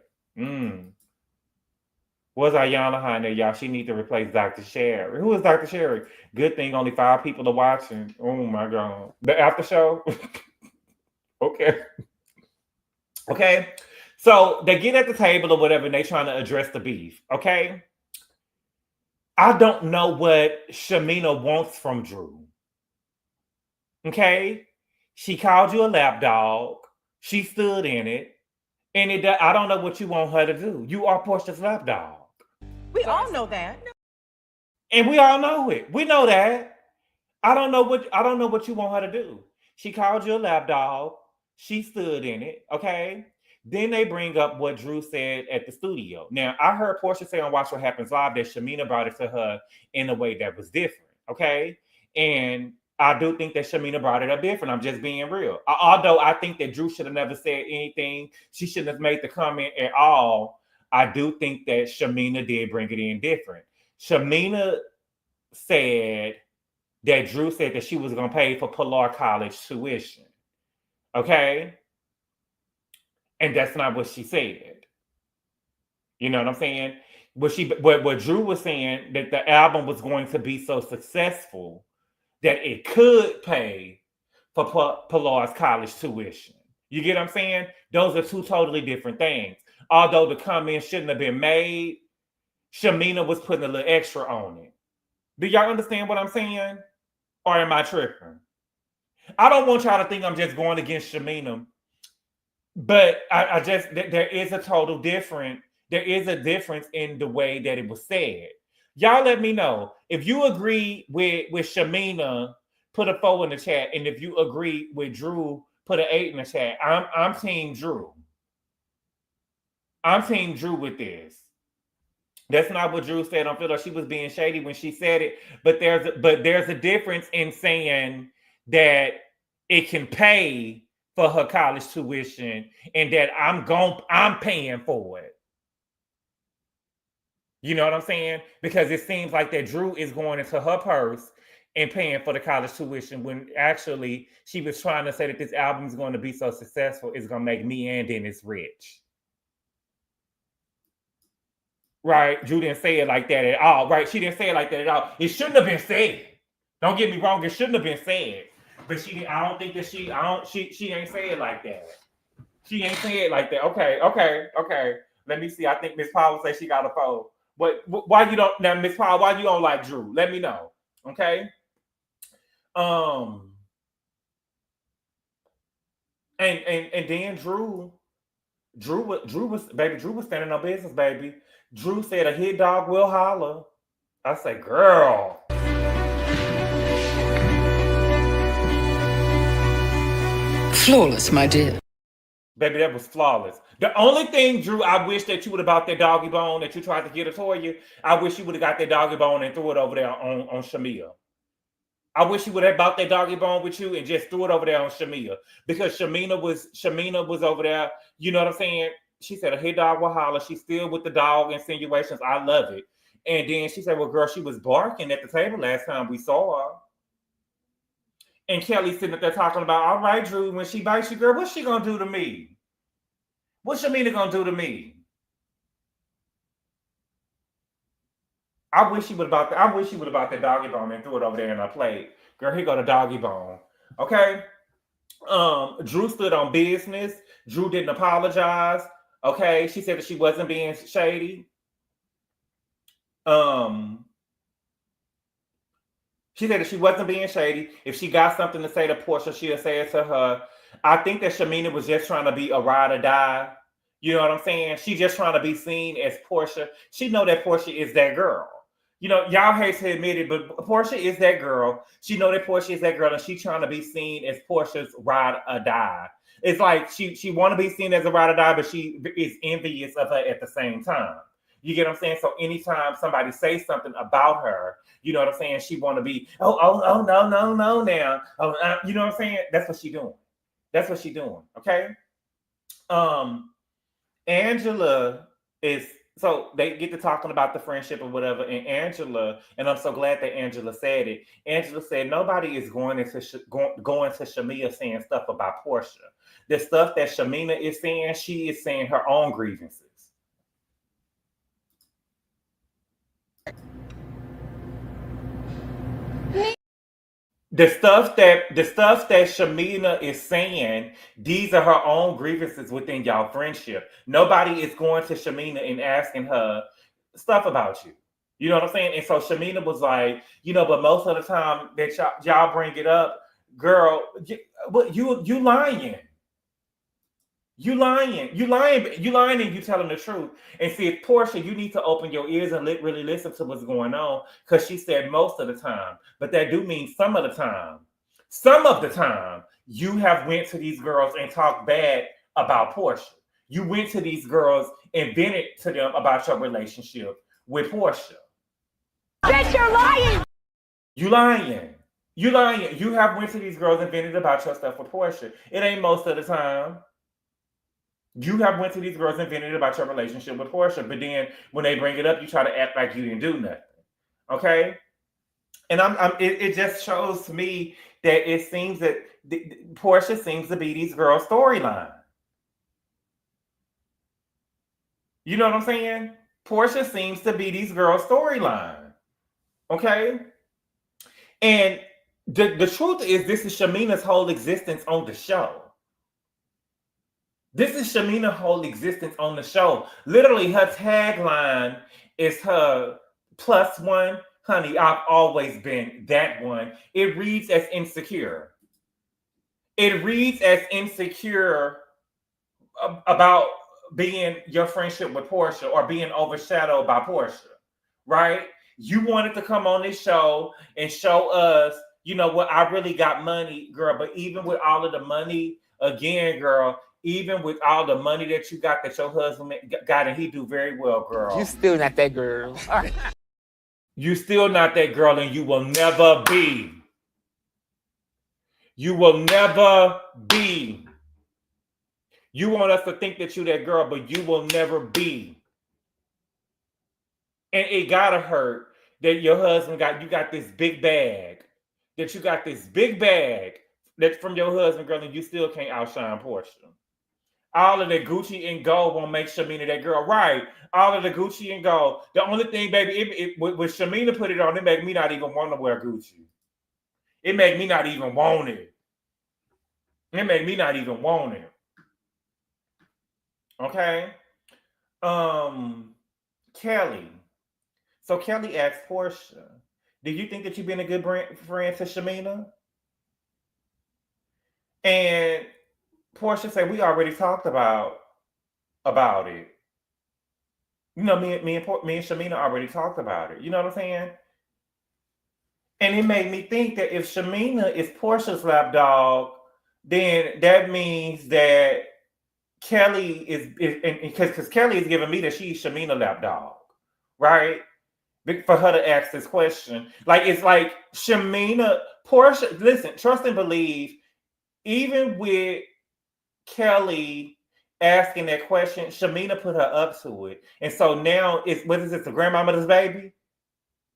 What's Ayanna behind there, y'all? She need to replace Dr. Sherry. Who is Dr. Sherry? Good thing only 5 people are watching. Oh my God. The after show? Okay. Okay. So they get at the table or whatever, and they trying to address the beef. Okay. I don't know what Shamina wants from Drew. Okay. She called you a lapdog. She stood in it. And I don't know what you want her to do. You are Porsha's lapdog. We all know that. And we all know it. We know that. I don't know what you want her to do. She called you a lapdog. She stood in it. Okay. Then they bring up what Drew said at the studio. Now, I heard Porsha say on Watch What Happens Live that Shamina brought it to her in a way that was different. Okay. And I do think that Shamina brought it up different. I'm just being real. Although I think that Drew should have never said anything. She shouldn't have made the comment at all. I do think that Shamina did bring it in different. Shamina said that Drew said that she was going to pay for Pilar College tuition. Okay? And that's not what she said. You know what I'm saying? What Drew was saying, that the album was going to be so successful that it could pay for Pilar's college tuition. You get what I'm saying? Those are 2 totally different things. Although the comment shouldn't have been made, Shamina was putting a little extra on it. Do y'all understand what I'm saying? Or am I tripping? I don't want y'all to think I'm just going against Shamina, but there is a total difference. There is a difference in the way that it was said. Y'all let me know. If you agree with Shamina, put a 4 in the chat. And if you agree with Drew, put an 8 in the chat. I'm team Drew. I'm team Drew with this. That's not what Drew said. I feel like she was being shady when she said it. But there's a difference in saying that it can pay for her college tuition and that I'm paying for it. You know what I'm saying? Because it seems like that Drew is going into her purse and paying for the college tuition when actually she was trying to say that this album is going to be so successful, it's going to make me and Dennis rich. Right? Drew didn't say it like that at all. Right? She didn't say it like that at all. It shouldn't have been said. Don't get me wrong. It shouldn't have been said. But I don't think that she ain't say it like that. She ain't say it like that. Okay. Let me see. I think Miss Paul will say she got a 4. Why you don't now, Miss Paul? Why you don't like Drew? Let me know. Okay. And then Drew was standing on business, baby. Drew said a hit dog will holler. I said, girl. Flawless, my dear. Baby, that was flawless. The only thing, Drew, I wish that you would have bought that doggy bone that you tried to get a Toya. I wish you would have got that doggy bone and threw it over there on Shamia. I wish you would have bought that doggy bone with you and just threw it over there on Shamia. Because Shamina was over there. You know what I'm saying? She said a hit dog will holler. She's still with the dog insinuations. I love it. And then she said, well, girl, she was barking at the table last time we saw her. And Kelli sitting up there talking about, all right, Drew, when she bites you, girl, what's she going to do to me? What's Shamina going to do to me? I wish she would have bought that doggy bone and threw it over there in her plate. Girl, here go the doggy bone. Okay? Drew stood on business. Drew didn't apologize. Okay? She said that she wasn't being shady. She said that she wasn't being shady. If she got something to say to Porsha, she'll say it to her. I think that Shamina was just trying to be a ride or die. You know what I'm saying? She just trying to be seen as Porsha. She know that Porsha is that girl. You know, y'all hate to admit it, but Porsha is that girl. She know that Porsha is that girl, and she's trying to be seen as Porsha's ride or die. It's like she want to be seen as a ride or die, but she is envious of her at the same time. You get what I'm saying? So anytime somebody says something about her, you know what I'm saying? She want to be, no now. You know what I'm saying? That's what she doing. Okay? Angela is, so they get to talking about the friendship or whatever, and Angela, and I'm so glad that Angela said it. Angela said nobody is going to Shamia saying stuff about Porsha. The stuff that Shamina is saying, she is saying her own grievances. The stuff that Shamina is saying, these are her own grievances within y'all friendship. Nobody is going to Shamina and asking her stuff about you. You know what I'm saying? And so Shamina was like, you know, but most of the time that y'all bring it up, girl, you lying. You lying and you telling the truth. And see, if Porsha, you need to open your ears and really listen to what's going on, because she said most of the time, but that do mean some of the time. Some of the time, you have went to these girls and talked bad about Porsha. You went to these girls and vented to them about your relationship with Porsha. Bitch, you're lying! You lying. You have went to these girls and vented about your stuff with Porsha. It ain't most of the time. You have went to these girls and vented about your relationship with Porsha, but then when they bring it up, you try to act like you didn't do nothing. Okay? And it just shows to me that it seems that Porsha seems to be these girls' storyline. You know what I'm saying? Porsha seems to be these girls' storyline. Okay? And the truth is, this is Shamina's whole existence on the show. This is Shamina's whole existence on the show. Literally, her tagline is her +1. Honey, I've always been that one. It reads as insecure. It reads as insecure about being your friendship with Porsha or being overshadowed by Porsha, right? you wanted to come on this show and show us, you know what, I really got money, girl. But even with all of the money, again, girl, even with all the money that you got, that your husband got, and he do very well, girl. You still not that girl. You still not that girl, and you will never be. You will never be. You want us to think that you that girl, but you will never be. And it gotta hurt that your husband got this big bag. That you got this big bag that's from your husband, girl, and you still can't outshine Porsha. All of the Gucci and gold won't make Shamina that girl. Right. All of the Gucci and gold. The only thing, baby, when Shamina put it on, it make me not even want to wear Gucci. It make me not even want it. It make me not even want it. Okay. Kelli. So Kelli asked Porsha, do you think that you've been a good friend to Shamina? And Porsha said, we already talked about it. You know, me and Shamina already talked about it. You know what I'm saying? And it made me think that if Shamina is Porsha's lapdog, then that means that Kelli is because Kelli is giving me that she's Shamina lapdog, right? For her to ask this question. Like, it's like Shamina, Porsha, listen, trust and believe, even with Kelli asking that question, Shamina put her up to it. And so now it's, what is it, the grandmama's baby?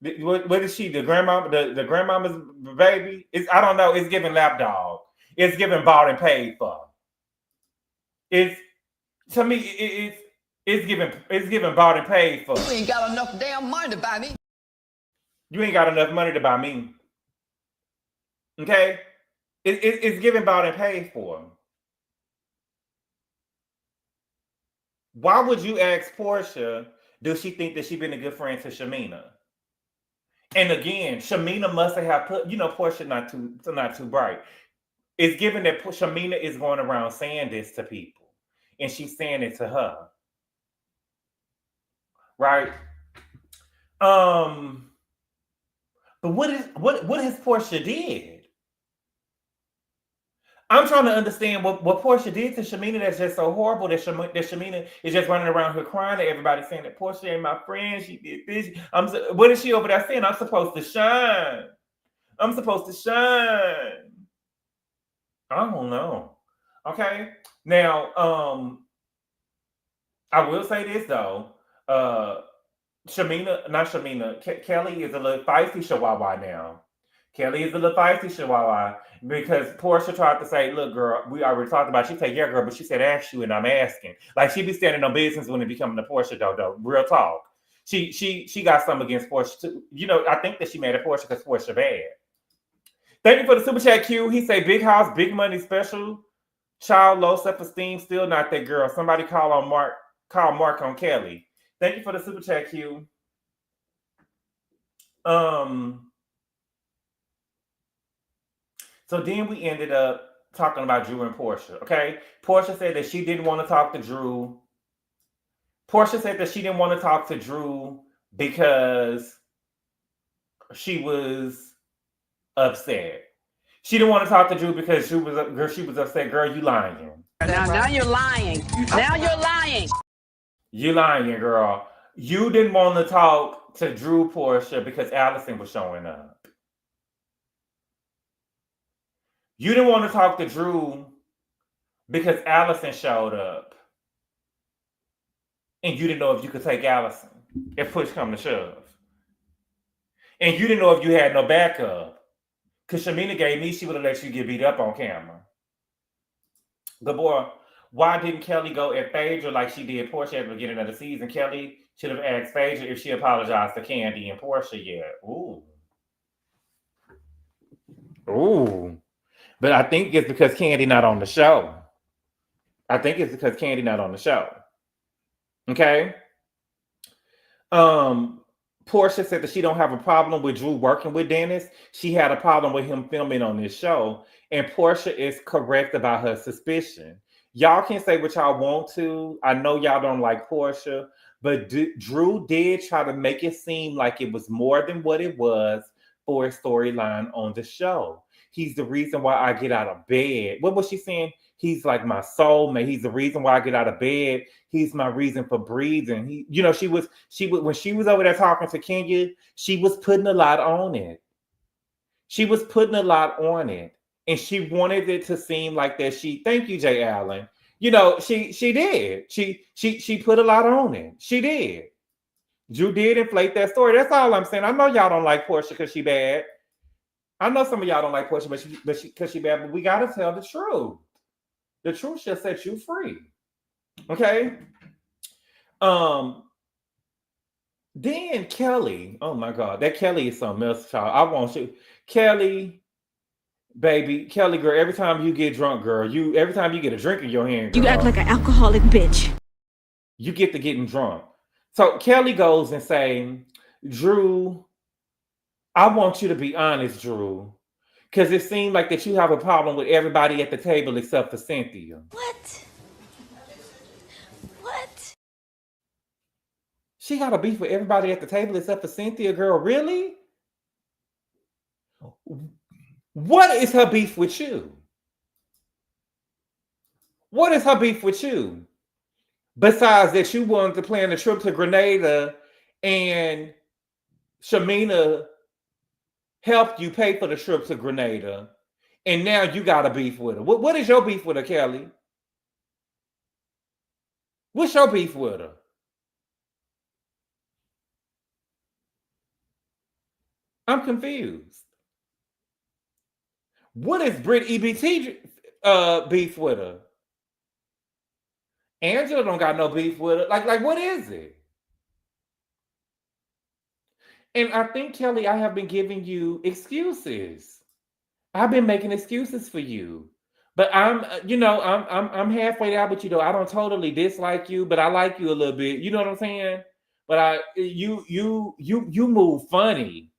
What is she, the grandmama, the grandmama's baby? I don't know, it's giving lapdog. It's giving bought and paid for. It's, to me, it's giving bought and paid for. You ain't got enough damn money to buy me. You ain't got enough money to buy me. Okay? It's giving bought and paid for. Why would you ask Porsha, does she think that she's been a good friend to Shamina? And again, Shamina must have put, you know, Porsha not too bright. It's given that Shamina is going around saying this to people. And she's saying it to her. Right? But what has Porsha did? I'm trying to understand what Porsha did to Shamina that's just so horrible that Shamina is just running around here crying at everybody saying that Porsha ain't my friend. She did this. What is she over there saying? I'm supposed to shine. I'm supposed to shine. I don't know. Okay. Now, I will say this though. Kelli is a little feisty chihuahua now. Kelli is a little feisty chihuahua because Porsha tried to say, look, girl, we already talked about it. She said, yeah, girl, but she said, ask you, and I'm asking. Like, she be standing on business when it becoming the Porsha, though. Real talk. She got something against Porsha, too. You know, I think that she made a Porsha because Porsha bad. Thank you for the super chat, Q. He say, big house, big money special. Child, low self-esteem, still not that girl. Somebody call Mark on Kelli. Thank you for the super chat, Q. So then we ended up talking about Drew and Porsha, okay? Porsha said that she didn't want to talk to Drew. Porsha said that she didn't want to talk to Drew because she was upset. She didn't want to talk to Drew because she was upset. Girl, you lying. Now you're lying. Now you're lying. You lying, girl. You didn't want to talk to Drew, Porsha, because Allison was showing up. You didn't want to talk to Drew because Allison showed up. And you didn't know if you could take Allison if push come to shove. And you didn't know if you had no backup. Because Shamina gave me, she would have let you get beat up on camera. Gabor, why didn't Kelli go at Phaedra like she did Porsha at the beginning of the season? Kelli should have asked Phaedra if she apologized to Kandi and Porsha yet. Ooh. But I think it's because Kandi not on the show. Okay? Porsha said that she don't have a problem with Drew working with Dennis. She had a problem with him filming on this show. And Porsha is correct about her suspicion. Y'all can say what y'all want to. I know y'all don't like Porsha. But Drew did try to make it seem like it was more than what it was for a storyline on the show. He's the reason why I get out of bed. What was she saying? He's like my soulmate. He's the reason why I get out of bed. He's my reason for breathing. He, you know, she was when she was over there talking to Kenya, she was putting a lot on it. She was putting a lot on it. And she wanted it to seem like that thank you, Jay Allen. You know, she did. She put a lot on it. She did. Drew did inflate that story. That's all I'm saying. I know y'all don't like Porsha because she bad. I know some of y'all don't like Porsha because she bad, but we gotta tell the truth. The truth shall set you free. Okay. Then Kelli. Oh my God, that Kelli is something else, child. I want you, Kelli. Baby, Kelli, girl, every time you get drunk, girl, every time you get a drink in your hand, girl, you act like an alcoholic bitch. You get to getting drunk. So Kelli goes and say, Drew, I want you to be honest, Drew, because it seemed like that you have a problem with everybody at the table except for Cynthia. What? She got a beef with everybody at the table except for Cynthia, girl, really? What is her beef with you? What is her beef with you? Besides that you wanted to plan a trip to Grenada and Shamina helped you pay for the trip to Grenada and now you got a beef with her. What is your beef with her, Kelli? What's your beef with her? I'm confused. What is Brit EBT beef with her? Angela don't got no beef with her. Like what is it? And I think, Kelli, I have been giving you excuses. I've been making excuses for you. But I'm halfway there with you though. I don't totally dislike you, but I like you a little bit. You know what I'm saying? But you move funny.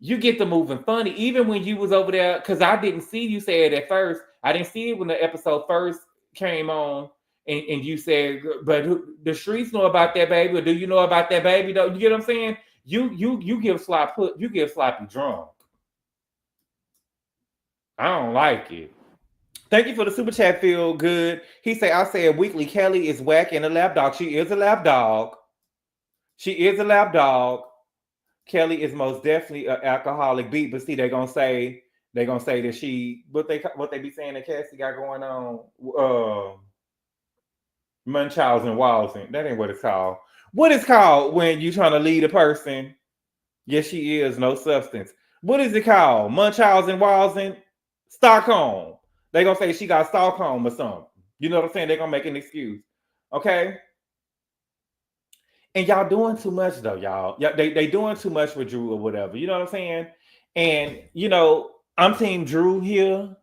You get to moving funny, even when you was over there, because I didn't see you say it at first. I didn't see it when the episode first came on, and you said, but the streets know about that baby, or do you know about that baby though? You get what I'm saying? You give sloppy drunk. I don't like it. Thank you for the super chat, feel good. He say, I said weekly, Kelli is whack and a lap dog. She is a lap dog. She is a lap dog. Kelli is most definitely an alcoholic beat, but see, they're gonna say that she what they be saying that Cassie got going on. Munchausen Walsen. That ain't what it's called. What is called when you trying to lead a person? Yes, she is no substance. What is it called? Munchausen Walsen? Stockholm. They gonna say she got Stockholm or something. You know what I'm saying? They're gonna make an excuse. Okay. And y'all doing too much though, y'all. They doing too much with Drew or whatever. You know what I'm saying? And you know, I'm Team Drew here.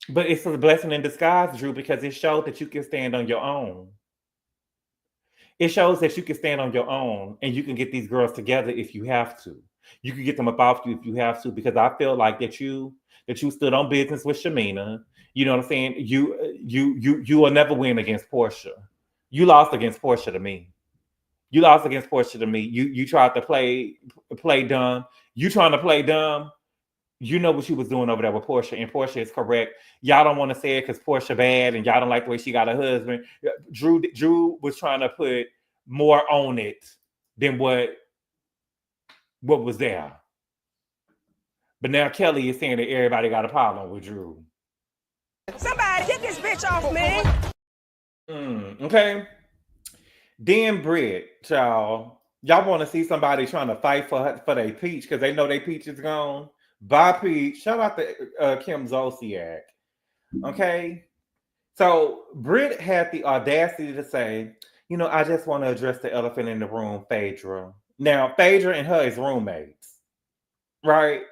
But it's a blessing in disguise, Drew, because it shows that you can stand on your own. It shows that you can stand on your own and you can get these girls together if you have to. You can get them up off you if you have to, because I feel like that you stood on business with Shamina. You know what I'm saying? You will never win against Porsha. You lost against Porsha to me. You tried to play dumb. You trying to play dumb. You know what she was doing over there with Porsha, and Porsha is correct. Y'all don't want to say it because Porsha bad, and y'all don't like the way she got a husband. Drew was trying to put more on it than what was there. But now Kelli is saying that everybody got a problem with Drew. Somebody get this bitch off me. Okay. Then Brit, y'all want to see somebody trying to fight for their peach because they know their peach is gone. Bye, Peach. Shout out to Kim Zolciak. Okay. So Brit had the audacity to say, you know, I just want to address the elephant in the room, Phaedra. Now, Phaedra and her is roommates, right?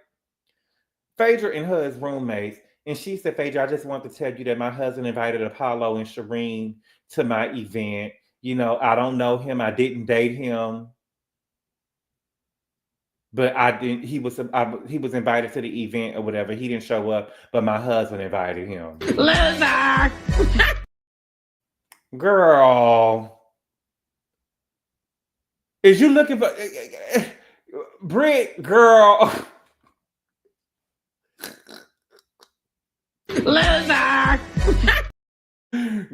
Phaedra and her is roommates. And she said, Phaedra, I just want to tell you that my husband invited Apollo and Shireen to my event. You know, I don't know him. I didn't date him. But he was invited to the event or whatever. He didn't show up, but my husband invited him. Loser! Girl, is you looking for Brit? Girl, Loser!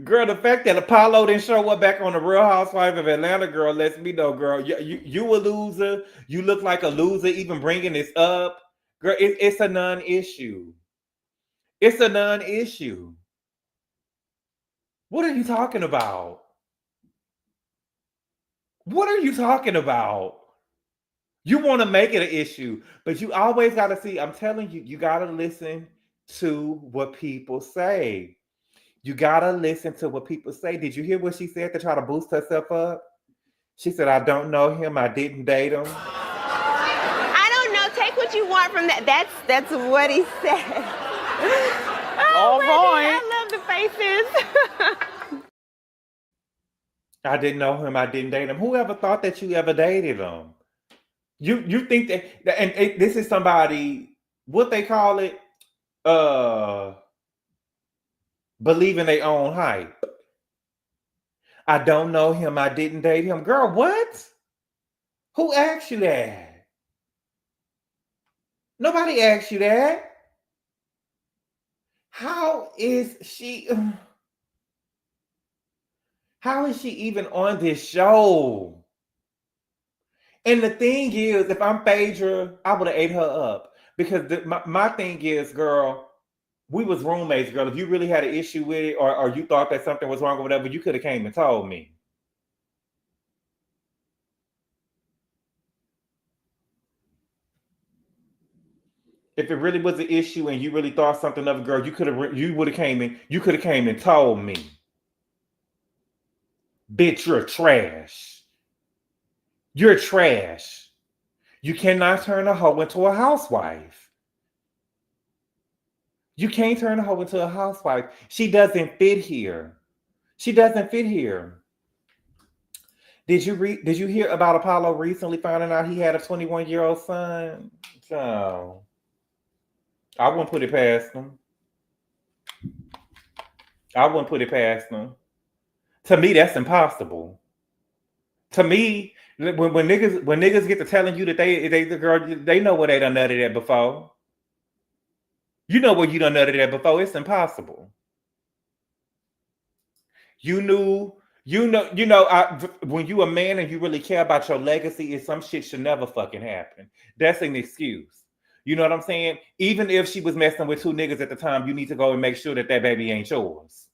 girl, the fact that Apollo didn't show up back on the Real Housewives of Atlanta, girl, lets me know, girl, you a loser. You look like a loser even bringing this up. Girl, it's a non-issue. It's a non-issue. What are you talking about? What are you talking about? You want to make it an issue, but you always got to see, I'm telling you, you got to listen to what people say. You got to listen to what people say. Did you hear what she said to try to boost herself up? She said, I don't know him. I didn't date him. I don't know. Take what you want from that. That's what he said. All right. I love the faces. I didn't know him. I didn't date him. Whoever thought that you ever dated him? You think that and this is somebody, what they call it? Believing their own hype. I don't know him. I didn't date him. Girl, what? Who asked you that? Nobody asked you that. How is she even on this show? And the thing is, if I'm Phaedra, I would have ate her up. Because my thing is, girl, we was roommates, girl. If you really had an issue with it or you thought that something was wrong or whatever, you could have came and told me. If it really was an issue and you really thought something of a girl, you would have came and told me. Bitch, you're trash. You're trash. You cannot turn a hoe into a housewife. You can't turn a hoe into a housewife. She doesn't fit here. She doesn't fit here. Did you hear about Apollo recently finding out he had a 21-year-old son? So I wouldn't put it past him. I wouldn't put it past him. To me, that's impossible. To me, when niggas get to telling you that they the girl, they know where they done nutted at before. You know where you done nutted at before. It's impossible. You know. When you a man and you really care about your legacy, some shit should never fucking happen. That's an excuse. You know what I'm saying? Even if she was messing with two niggas at the time, you need to go and make sure that baby ain't yours.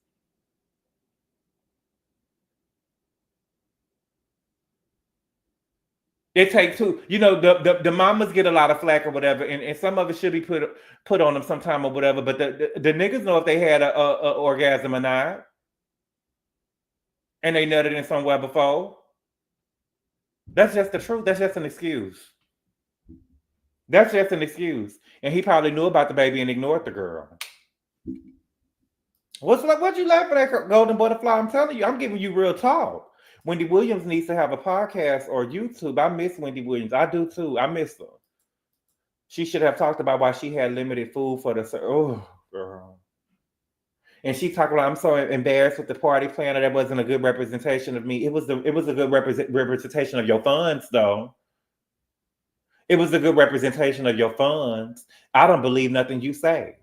It takes two. The mamas get a lot of flack or whatever, and some of it should be put on them sometime or whatever. But the niggas know if they had a orgasm or not, and they nutted in somewhere before. That's just the truth. That's just an excuse. That's just an excuse. And he probably knew about the baby and ignored the girl. What'd you laugh at that golden butterfly? I'm telling you, I'm giving you real talk. Wendy Williams needs to have a podcast or YouTube. I miss Wendy Williams. I do too. I miss her. She should have talked about why she had limited food for the. Oh, girl. And she talked about, I'm so embarrassed with the party planner. That wasn't a good representation of me. It was a good representation of your funds, though. It was a good representation of your funds. I don't believe nothing you say.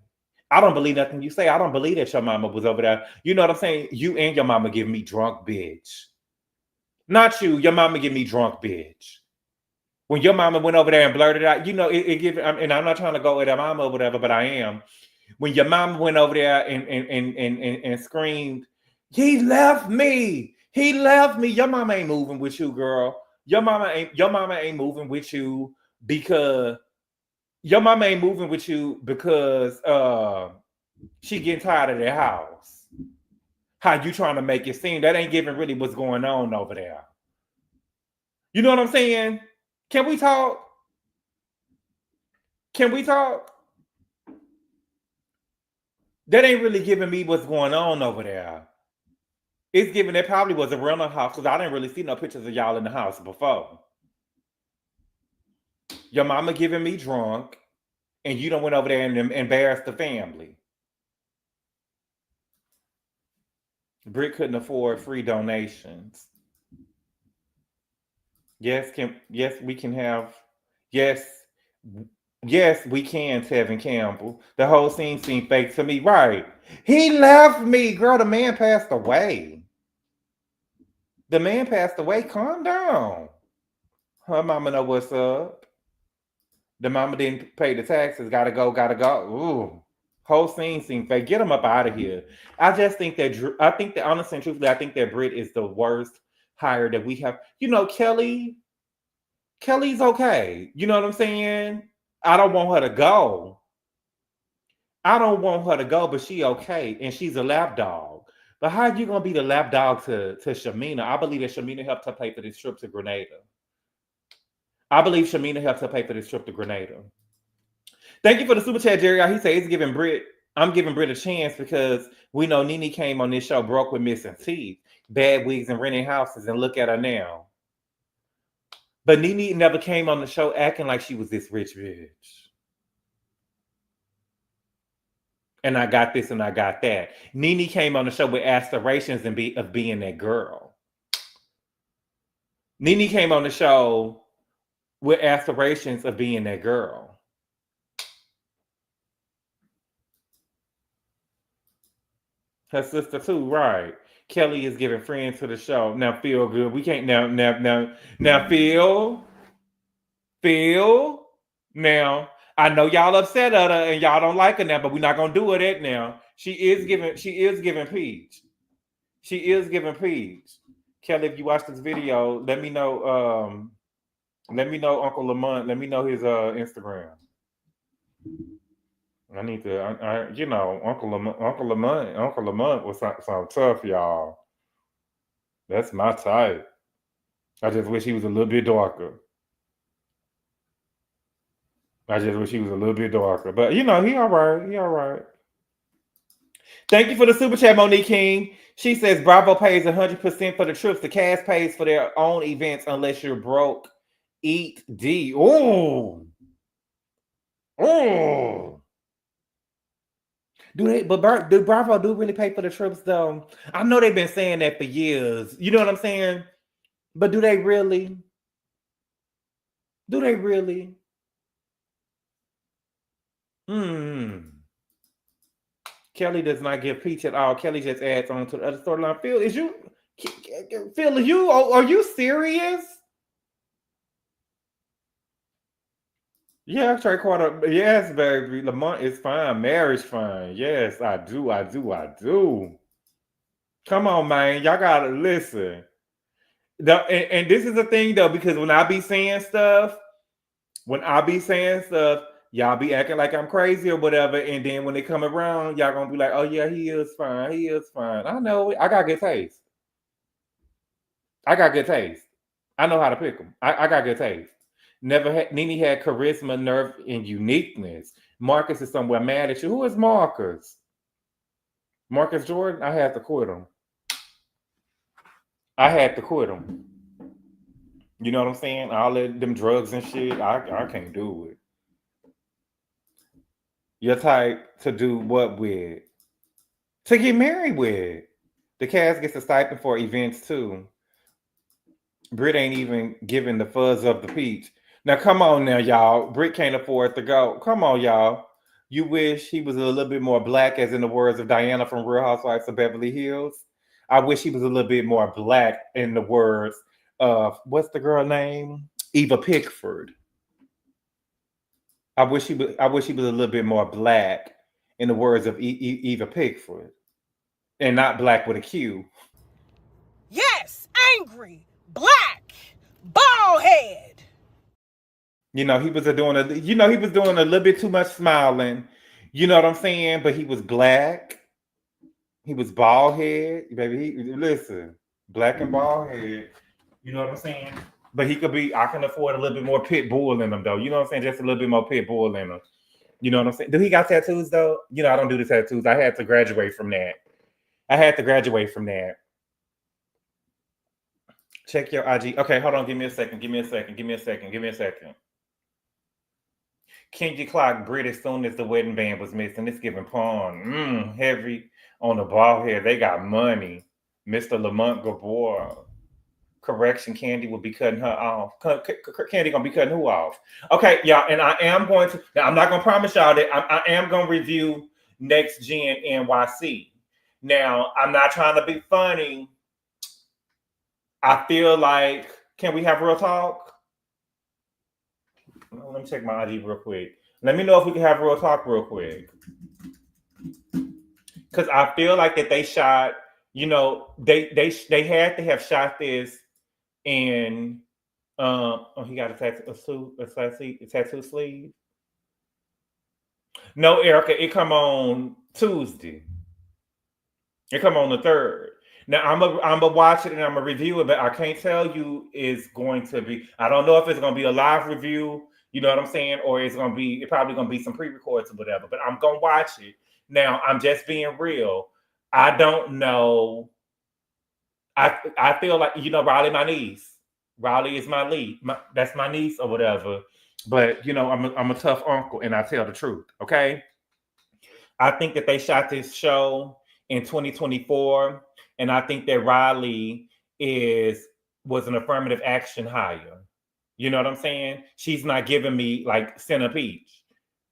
I don't believe nothing you say. I don't believe that your mama was over there. You know what I'm saying? You and your mama give me drunk, bitch. Not you. Your mama give me drunk, bitch. When your mama went over there and blurted out, and I'm not trying to go with her mama or whatever, but I am. When your mama went over there and screamed, he left me. He left me. Your mama ain't moving with you, girl. Your mama ain't moving with you because she getting tired of their house. How you trying to make it seem? That ain't giving really what's going on over there. You know what I'm saying? Can we talk? Can we talk? That ain't really giving me what's going on over there. It's giving that probably was a rental house because I didn't really see no pictures of y'all in the house before. Your mama giving me drunk, and you done went over there and embarrassed the family. Brit couldn't afford free donations. Yes, we can have. Yes, yes, we can, Tevin Campbell. The whole scene seemed fake to me. Right. He left me. Girl, the man passed away. The man passed away. Calm down. Her mama know what's up. The mama didn't pay the taxes. Gotta go, gotta go. Ooh. Whole scene seemed fake. Get him up out of here. I just think that honestly and truthfully, I think that Brit is the worst hire that we have. You know, Kelli's okay. You know what I'm saying? I don't want her to go. I don't want her to go, but she okay. And she's a lapdog. But how are you gonna be the lapdog to Shamina? I believe that Shamina helped her pay for this trip to Grenada. I believe Shamina helped her pay for this trip to Grenada. Thank you for the super chat, Jerry. He says I'm giving Brit a chance because we know Nene came on this show broke with missing teeth, bad wigs, and renting houses, and look at her now. But Nene never came on the show acting like she was this rich bitch. And I got this and I got that. Nene came on the show with aspirations of being that girl. Nene came on the show with aspirations of being that girl. Her sister too, right? Kelli is giving friends to the show. Now feel good. We can't now feel. Now I know y'all upset at her and y'all don't like her now, but we're not gonna do it now. She is giving peach. She is giving peach. Kelli, if you watch this video, let me know. Let me know Uncle Lamont. Let me know his Instagram. I need to, you know, Uncle Lamont was something tough, y'all. That's my type. I just wish he was a little bit darker. But, you know, he all right. Thank you for the super chat, Monique King. She says Bravo pays 100% for the trips. The cast pays for their own events unless you're broke. Eat D. Oh. Do Bravo really pay for the trips though? I know they've been saying that for years. You know what I'm saying? But do they really? Kelli does not give peach at all. Kelli just adds on to the other storyline. Phil, are you serious? Yeah, Trey Quarter. Yes, baby. Lamont is fine. Mary's fine. Yes, I do. Come on, man. Y'all gotta listen. And this is the thing though, because when I be saying stuff, y'all be acting like I'm crazy or whatever. And then when they come around, y'all gonna be like, oh yeah, he is fine. I know. I got good taste. I know how to pick them. I got good taste. Nene had charisma, nerve, and uniqueness. Marcus is somewhere mad at you. Who is Marcus? Marcus Jordan? I had to quit him. You know what I'm saying? All of them drugs and shit, I can't do it. Your type to do what with? To get married with. The cast gets a stipend for events too. Brit ain't even giving the fuzz of the peach. Now, come on now, y'all. Brit can't afford to go. Come on, y'all. You wish he was a little bit more black, as in the words of Diana from Real Housewives of Beverly Hills. I wish he was a little bit more black, in the words of, what's the girl name? Eva Pickford. I wish he was a little bit more black, in the words of Eva Pickford. And not black with a Q. Yes, angry, black, bald head. You know, he was doing a little bit too much smiling. You know what I'm saying? But he was black. He was bald head. Baby, listen, black and bald head. You know what I'm saying? But I can afford a little bit more pit bull in him, though. You know what I'm saying? Just a little bit more pit bull in him. You know what I'm saying? Do he got tattoos, though? You know, I don't do the tattoos. I had to graduate from that. Check your IG. Okay, hold on. Give me a second. Kenji clocked Brit as soon as the wedding band was missing. It's giving pawn. Heavy on the ball head. They got money. Mr. Lamont Gabor. Correction, Candy will be cutting her off. Candy gonna be cutting who off? Okay, y'all, and I am going to. Now, I'm not gonna promise y'all that I am gonna review Next Gen NYC. Now, I'm not trying to be funny. I feel like, can we have real talk? Let me check my ID real quick. Let me know if we can have real talk real quick. Because I feel like that they shot, you know, they had to have shot this in he got a tattoo sleeve. No, Erica, it come on Tuesday. It come on the 3rd. Now I'm gonna watch it and I'm gonna review it, but I can't tell you it's going to be. I don't know if it's gonna be a live review. You know what I'm saying? Or it's probably gonna be some pre-records or whatever. But I'm gonna watch it. Now I'm just being real. I don't know. I feel like, you know, Riley, my niece. Riley is my lead. That's my niece or whatever. But, you know, I'm a tough uncle and I tell the truth. Okay. I think that they shot this show in 2024. And I think that Riley was an affirmative action hire. You know what I'm saying? She's not giving me like centipede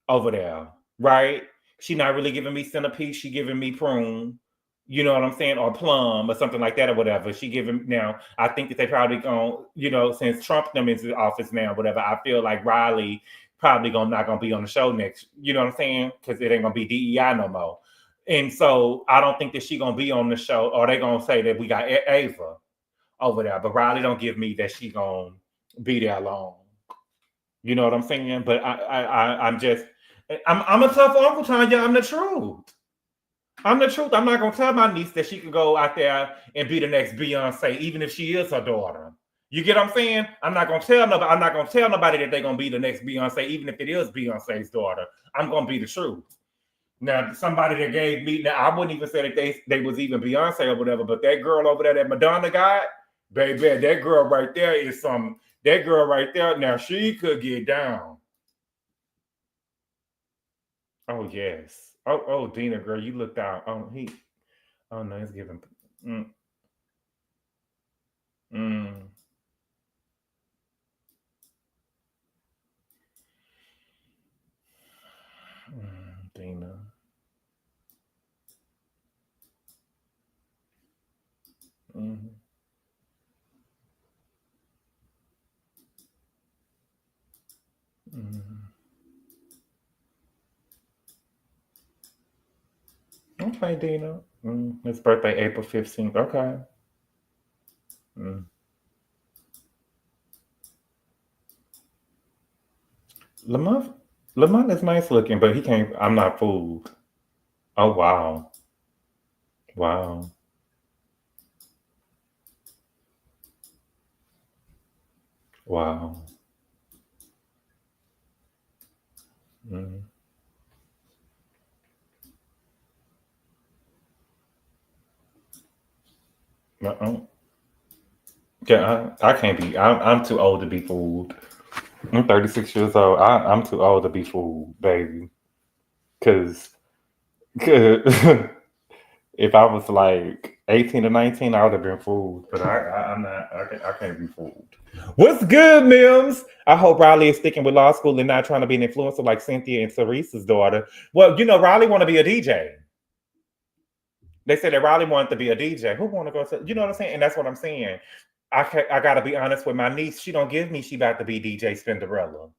over there. Right? She's not really giving me centipede. She giving me prune. You know what I'm saying? Or plum or something like that or whatever. She giving now. I think that they probably gonna, you know, since Trump them into the office now, whatever. I feel like Riley probably not gonna be on the show next. You know what I'm saying? Because it ain't gonna be DEI no more. And so I don't think that she gonna be on the show, or they gonna say that we got Ava over there. But Riley don't give me that she gonna be there long. You know what I'm saying? But I'm a tough uncle, Tanya. I'm the truth. I'm the truth. I'm not gonna tell my niece that she can go out there and be the next Beyonce, even if she is her daughter. You get what I'm saying? I'm not gonna tell nobody that they're gonna be the next Beyonce, even if it is Beyonce's daughter. I'm gonna be the truth. Now, somebody that gave me, now I wouldn't even say that they was even Beyonce or whatever, but that girl over there that Madonna got, baby, that girl right there is that girl right there. Now she could get down. Oh yes. Oh, Dina, girl, you looked out. Oh no, he's giving. Dina. Okay, Dina. His birthday, April 15th. Okay. Lamont is nice looking, but he can't. I'm not fooled. Oh, wow. Wow. Wow. Yeah, I can't be. I'm too old to be fooled. I'm 36 years old. I'm too old to be fooled, baby. Cause if I was like 18 or 19, I would have been fooled. But I'm not. I can't be fooled. What's good, Mims? I hope Riley is sticking with law school and not trying to be an influencer like Cynthia and Teresa's daughter. Well, you know, Riley want to be a DJ. They said that Riley wanted to be a DJ. Who want to go to? You know what I'm saying? And that's what I'm saying. I got to be honest with my niece. She don't give me she about to be DJ Spinderella.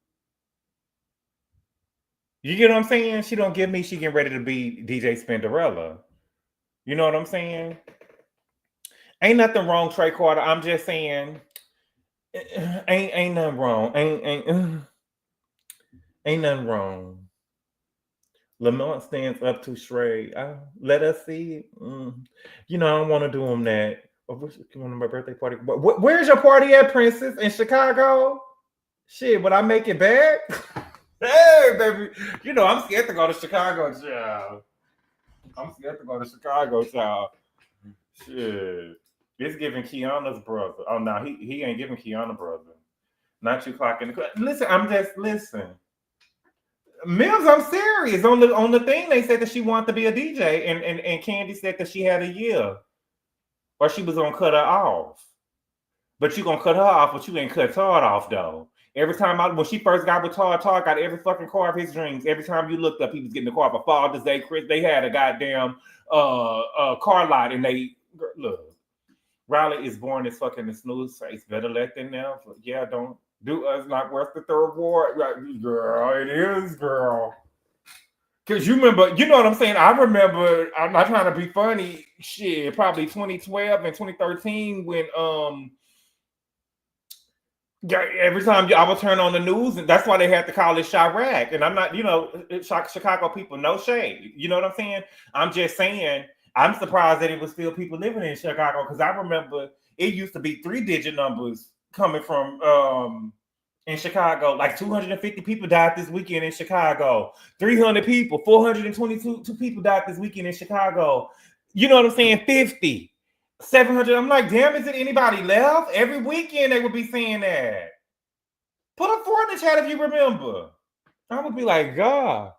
You get what I'm saying? She don't give me she getting ready to be DJ Spinderella. You know what I'm saying? Ain't nothing wrong, Trey Carter. I'm just saying, ain't nothing wrong. Ain't nothing wrong. Lamont stands up to Shrey. Let us see. You know, I don't want to do him that. On my birthday party. Where's your party at, Princess? In Chicago? Shit, would I make it back? Hey, baby. You know, I'm scared to go to Chicago, child. I'm scared to go to Chicago, child. Shit. It's giving Kiana's brother. Oh, no, he ain't giving Kiana brother. Not you clocking the... Listen. Mills, I'm serious. On the thing, they said that she wanted to be a DJ, and Candy said that she had a year or she was gonna cut her off. But you gonna cut her off, but you ain't cut Todd off though. Every time when she first got with Todd got every fucking car of his dreams. Every time you looked up, he was getting the car for Father's Day. Chris, they had a goddamn car lot, and they look. Riley is born as fucking the snooze face. Better let than now. Yeah, don't do us like what's the third ward? Like, girl, it is, girl. Cause you remember, you know what I'm saying? I remember, I'm not trying to be funny, shit, probably 2012 and 2013 when every time I would turn on the news, and that's why they had to call it Chirac. And I'm not, you know, Chicago people, no shade. You know what I'm saying? I'm just saying, I'm surprised that it was still people living in Chicago, because I remember it used to be 3-digit numbers coming from in Chicago. Like 250 people died this weekend in Chicago. 300 people, 422 people died this weekend in Chicago. You know what I'm saying? 50. 700. I'm like, damn, is it anybody left? Every weekend they would be saying that. Put a 4 in the chat if you remember. I would be like, God,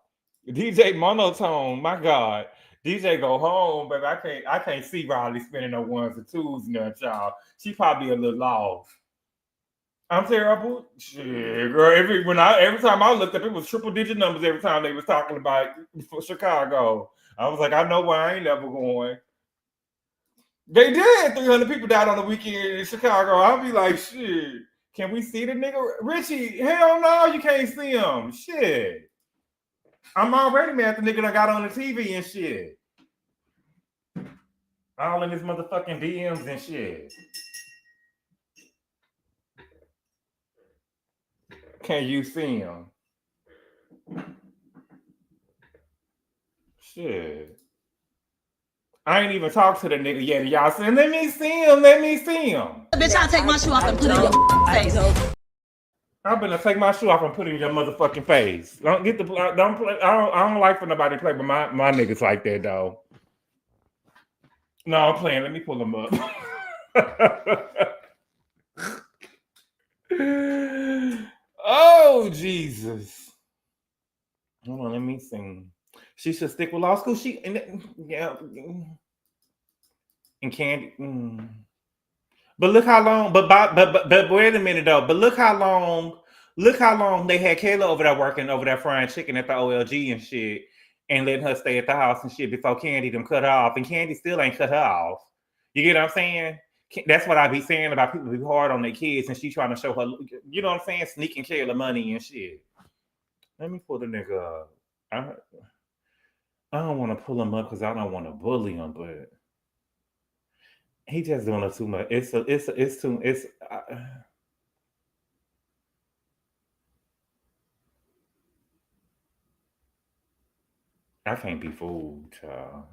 DJ Monotone, my God. DJ go home, but I can't see Riley spending no 1s or 2s in there, child. She probably a little off. I'm terrible. Shit, girl. Every time I looked up, it was triple-digit numbers every time they was talking about Chicago. I was like, I know where I ain't never going. They did. 300 people died on the weekend in Chicago. I'll be like, shit. Can we see the nigga? Richie, hell no, you can't see him. Shit. I'm already mad the nigga that got on the TV and shit. All in his motherfucking DMs and shit. Can you see him? Shit. I ain't even talked to the nigga yet. Y'all saying, let me see him. Let me see him. Bitch, I'll take my shoe off and put it in your face. I'm gonna take my shoe off and put it in your motherfucking face. Don't play. I don't like for nobody to play with my niggas like that though. No, I'm playing. Let me pull them up. Oh Jesus! Hold on, let me sing. She should stick with law school. Yeah, and Candy. But look how long. But wait a minute though. But look how long. Look how long they had Kayla over there working over there frying chicken at the OLG and shit, and letting her stay at the house and shit before Candy them cut her off, and Candy still ain't cut her off. You get what I'm saying? That's what I be saying about people who be hard on their kids, and she trying to show her. You know what I'm saying? Sneaking Kayla money and shit. Let me pull the nigga up. I don't want to pull him up because I don't want to bully him, but he just doing it too much. I can't be fooled, child.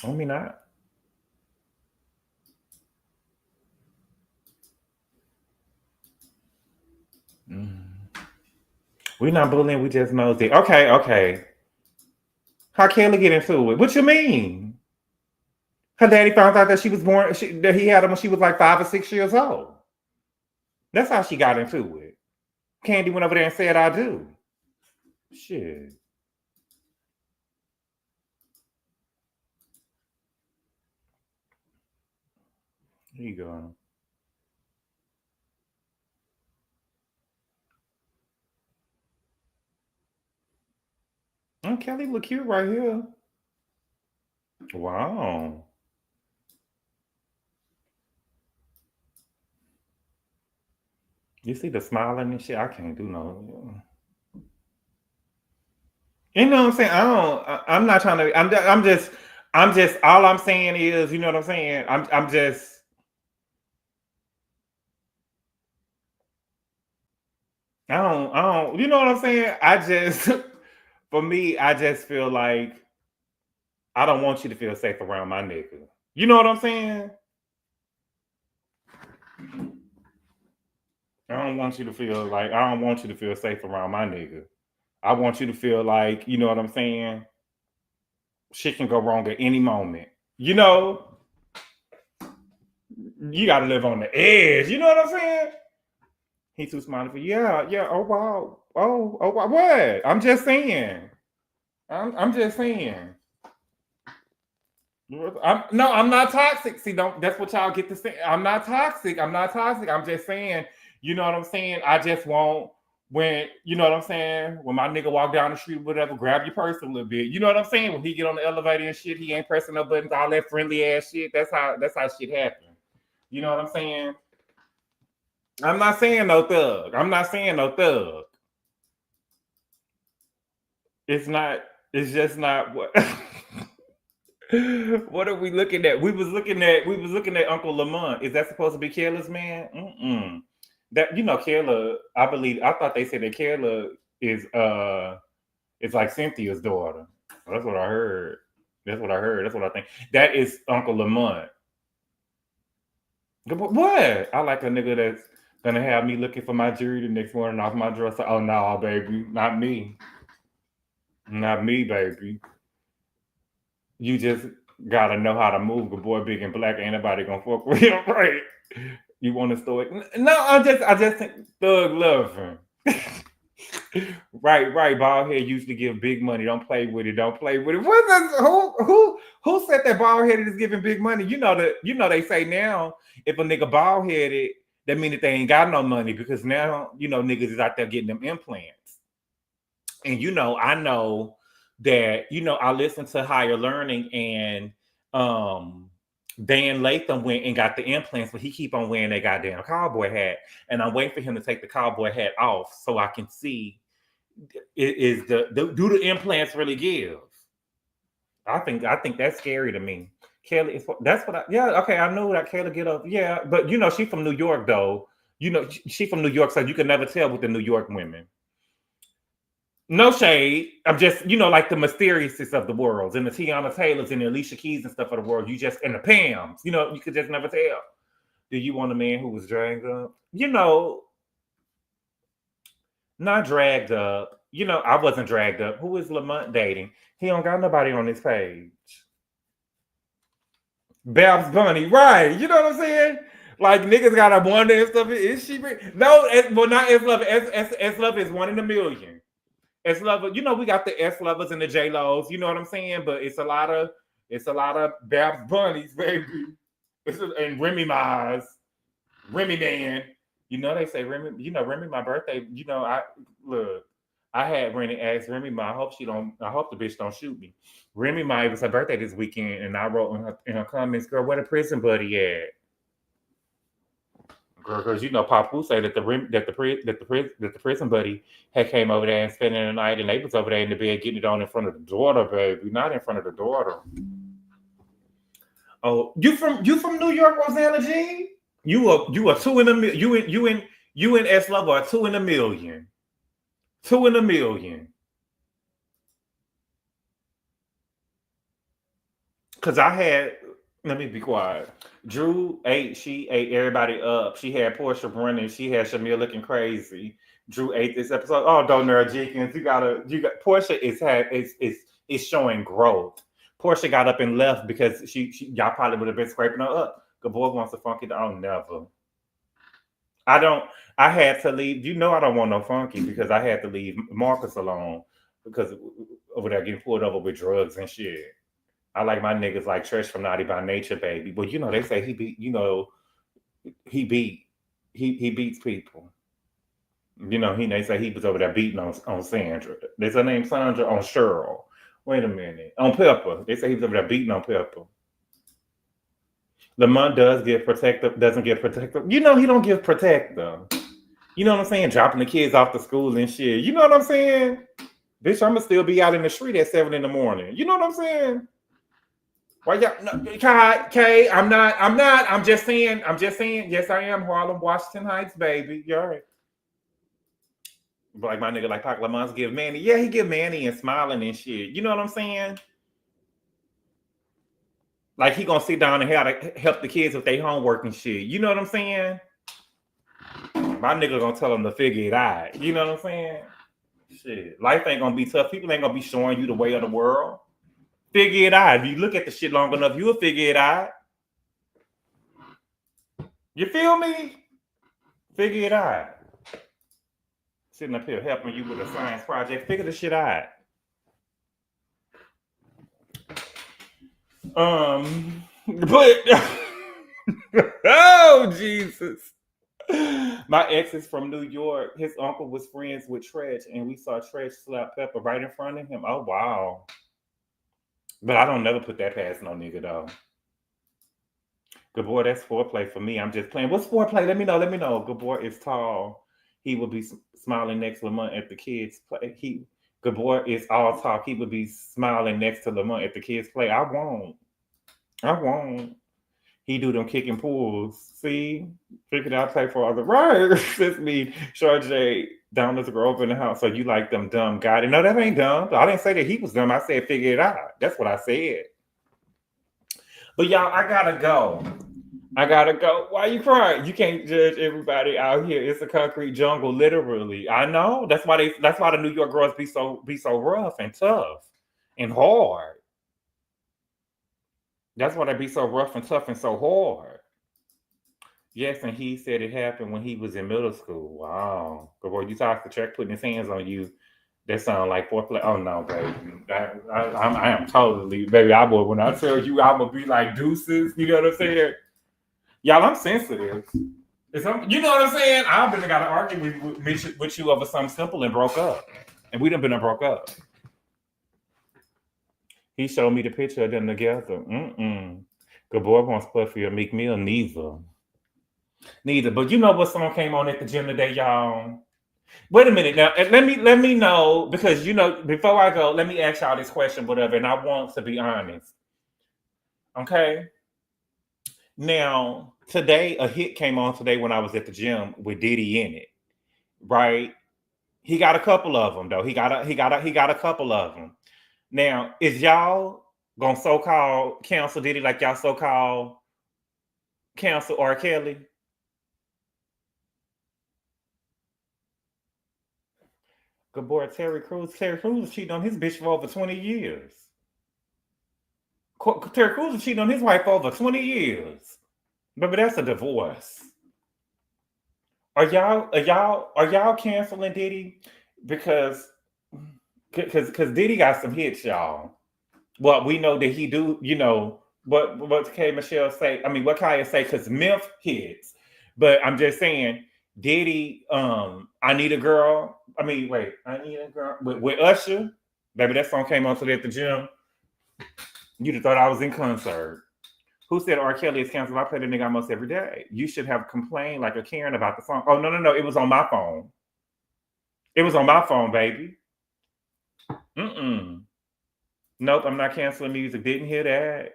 I mean, we're not bullying, we just nosy. Okay. How Kelly get into it? What you mean? Her daddy found out that she was born, that he had her when she was like 5 or 6 years old. That's how she got into it. Candy went over there and said, I do. Shit. Here you go. Oh, Kelly look cute right here. Wow. You see the smiling and shit? I can't do no. You know what I'm saying? I'm not trying to. I'm just. All I'm saying is, you know what I'm saying? I'm just. I don't. You know what I'm saying? For me, I just feel like I don't want you to feel safe around my nigga. You know what I'm saying? I don't want you to feel safe around my nigga. I want you to feel like, you know what I'm saying? Shit can go wrong at any moment. You know? You got to live on the edge. You know what I'm saying? He's too smart for yeah. Oh wow. Oh wow. What? I'm just saying. I'm just saying. I'm not toxic. See, don't. That's what y'all get to say. I'm not toxic. I'm just saying. You know what I'm saying? I just won't. When you know what I'm saying, when my nigga walk down the street, whatever, grab your purse a little bit. You know what I'm saying? When he get on the elevator and shit, he ain't pressing no buttons, all that friendly ass shit. That's how shit happen. You know what I'm saying? I'm not saying no thug. It's just not what. What are we looking at? We was looking at Uncle Lamont. Is that supposed to be Kayla's man? That Kayla, I thought they said that Kayla is like Cynthia's daughter. That's what I heard. That's what I think. That is Uncle Lamont. What? I like a nigga that's gonna have me looking for my jewelry the next morning off my dresser. Oh no, baby, not me. Not me, baby. You just gotta know how to move. The boy big and black, ain't nobody gonna fuck with him, right? You want to store it? No, I just think thug love him. Right. Bald head used to give big money. Don't play with it. Who said that bald headed is giving big money? You know they say now if a nigga bald headed, that mean that they ain't got no money because now niggas is out there getting them implants. And I know that I listened to Higher Learning and Dan Latham went and got the implants, but he keep on wearing that goddamn cowboy hat, and I'm waiting for him to take the cowboy hat off so I can see do the implants really give? I think that's scary to me. Kelly, I know that Kelly get up, but she from New York though. She from New York, so you can never tell with the New York women. No shade. I'm just, like the Mysteriousness of the world and the Tiana Taylors and the Alicia Keys and stuff of the world. And the Pams, you could just never tell. Do you want a man who was dragged up? Not dragged up. I wasn't dragged up. Who is Lamont dating? He don't got nobody on his page. Babs Bunny, right. You know what I'm saying? Like niggas gotta wonder and stuff. Is she? No, not S Love. S Love is 1 in a million. S Lover, we got the S Lovers and the J Los, you know what I'm saying? But it's a lot of Babs Bunnies, baby. And Remy Ma's, Remy Man. They say Remy, Remy my birthday, I had Remy ask Remy Ma, I hope the bitch don't shoot me. Remy Ma, it was her birthday this weekend, and I wrote in her comments, girl, where the prison buddy at? Girl, because Papu said that the prison buddy had came over there and spending the night, and they was over there in the bed getting it on in front of the daughter, baby, not in front of the daughter. Oh, you from New York, Rosanna G? You are 2 in a million. You and S Love are 2 in a million. 2 in a million. Because let me be quiet. Drew she ate everybody up. She had Porsha running. She had Shamil looking crazy. Drew ate this episode. Oh, don't nerve Jenkins. You got Porsha is showing growth. Porsha got up and left because y'all probably would have been scraping her up. Gabor wants to funky. Oh, never. I had to leave. I don't want no funky because I had to leave Marcus alone because over there getting pulled over with drugs and shit. I like my niggas like Trish from Naughty by Nature, baby. But they say he beats people. They say he was over there beating on Sandra. There's her name Sandra on Cheryl. Wait a minute. On Pepper. They say he was over there beating on Pepper. Lamont doesn't give protective. He don't give protective. You know what I'm saying? Dropping the kids off to school and shit. You know what I'm saying? Bitch, I'ma still be out in the street at 7 in the morning. You know what I'm saying? Why y'all? No, Kay, I'm not. I'm just saying. Yes, I am. Harlem, Washington Heights, baby. You're right. But like my nigga, like Pac Lamont's give Manny. Yeah, he give Manny and smiling and shit. You know what I'm saying? Like he gonna sit down and help the kids with their homework and shit. You know what I'm saying? My nigga gonna tell them to figure it out. You know what I'm saying? Shit, life ain't gonna be tough. People ain't gonna be showing you the way of the world. Figure it out. If you look at the shit long enough, you'll figure it out. You feel me? Figure it out. Sitting up here helping you with a science project. Figure the shit out. But oh Jesus. My ex is from New York. His uncle was friends with Tretch, and we saw Tretch slap Pepper right in front of him. Oh wow. But I don't never put that past no nigga though. Gabor, that's foreplay for me. I'm just playing. What's foreplay? Let me know. Gabor is tall. He will be smiling next to Lamont at the kids play. Gabor is all talk. He would be smiling next to Lamont at the kids play. I won't. He do them kick and pulls. See? Figured out play for other right. That's me. Sharjay down to grow up in the house. So you like them dumb guy. No, that ain't dumb. I didn't say that he was dumb. I said figure it out. That's what I said. But y'all, I gotta go. Why you crying? You can't judge everybody out here. It's a concrete jungle, literally. I know. That's why the New York girls be so rough and tough and hard. That's why they be so rough and tough and so hard. Yes, and he said it happened when he was in middle school. Wow. But boy, you talk to Trek putting his hands on you, that sound like foreplay. Oh no, baby. I am totally, baby. When I tell you, I'm gonna be like deuces. You know what I'm saying? Y'all, I'm sensitive. You know what I'm saying? I've been got to argue with you over something simple and broke up, and we done been broke up. He showed me the picture of them together. Gabor wants Puffy or Meek Mill. Neither. But you know what song came on at the gym today, y'all? Wait a minute now. Let me know, because you know, before I go, let me ask y'all this question, whatever, and I want to be honest. Okay. Now, today, a hit came on today when I was at the gym with Diddy in it. Right? He got a couple of them though. He got a couple of them. Now, is y'all gonna so-called cancel Diddy like y'all so-called cancel R. Kelly? Gabor, Terry Crews was cheating on his bitch for over 20 years. Terry Crews was cheating on his wife for over 20 years. Baby, that's a divorce. Are y'all canceling Diddy? Because Diddy got some hits, y'all. Well, we know that he do, you know, what K Michelle say, I mean, what Kaya say, because Myth hits. But I'm just saying, Diddy, I Need a Girl. I Need a Girl. With Usher, baby, that song came on today at the gym. You'd have thought I was in concert. Who said R. Kelly is canceled? I play the nigga almost every day. You should have complained like a Karen about the song. Oh, no. It was on my phone. It was on my phone, baby. Nope, I'm not canceling music. Didn't hear that.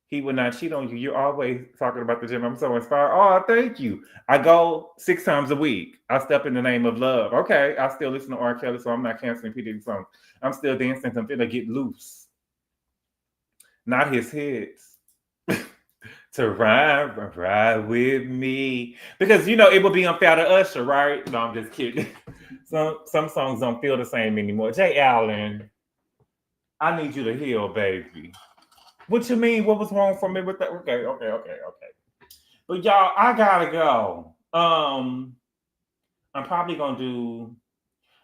He would not cheat on you. You're always talking about the gym. I'm so inspired. Oh, thank you. I go 6 times a week. I step in the name of love. Okay, I still listen to R. Kelly, so I'm not canceling P. Diddy songs. I'm still dancing until I get loose. Not his hits. To ride with me. Because, you know, it would be unfair to Usher, right? No, I'm just kidding. Some songs don't feel the same anymore. Jay Allen, I need you to heal, baby. What you mean? What was wrong for me with that? Okay. But y'all, I gotta go. I'm probably gonna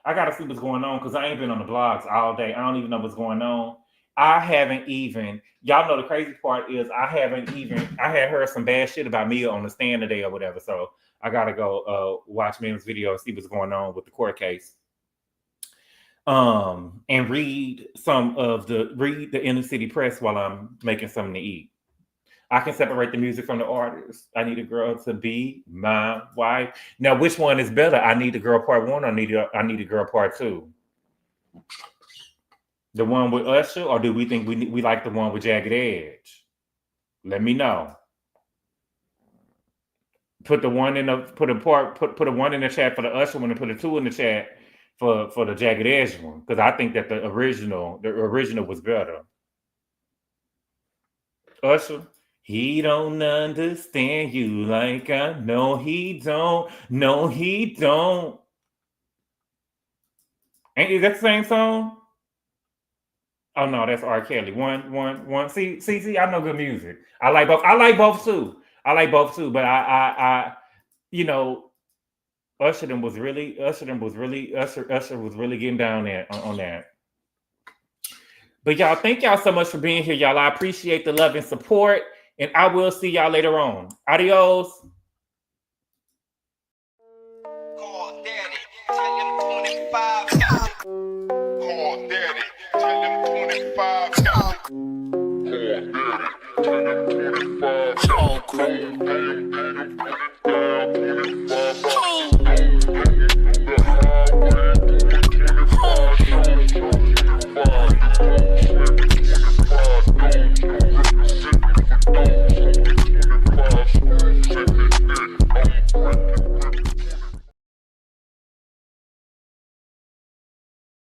I gotta see what's going on, because I ain't been on the blogs all day. I don't even know what's going on. Y'all know the crazy part is I had heard some bad shit about Mia on the stand today or whatever. So I gotta go watch Mia's video and see what's going on with the court case. And read the inner city press while I'm making something to eat. I can separate the music from the artist. I Need a Girl to Be My Wife. Now, which one is better? I Need a Girl Part 1 or I Need a Girl Part 2? The one with Usher, or do we think we like the one with Jagged Edge? Let me know. Put a 1 in the chat for the Usher one and put a 2 in the chat for the Jagged Edge one, because I think that the original was better. Usher, he don't understand you like I know he don't. No, he don't. Ain't that the same song? Oh no, that's R. Kelly. One. See, I know good music. I like both too. But I you know, Usher was really getting down there on that. But y'all, thank y'all so much for being here, y'all. I appreciate the love and support, and I will see y'all later on. Adios.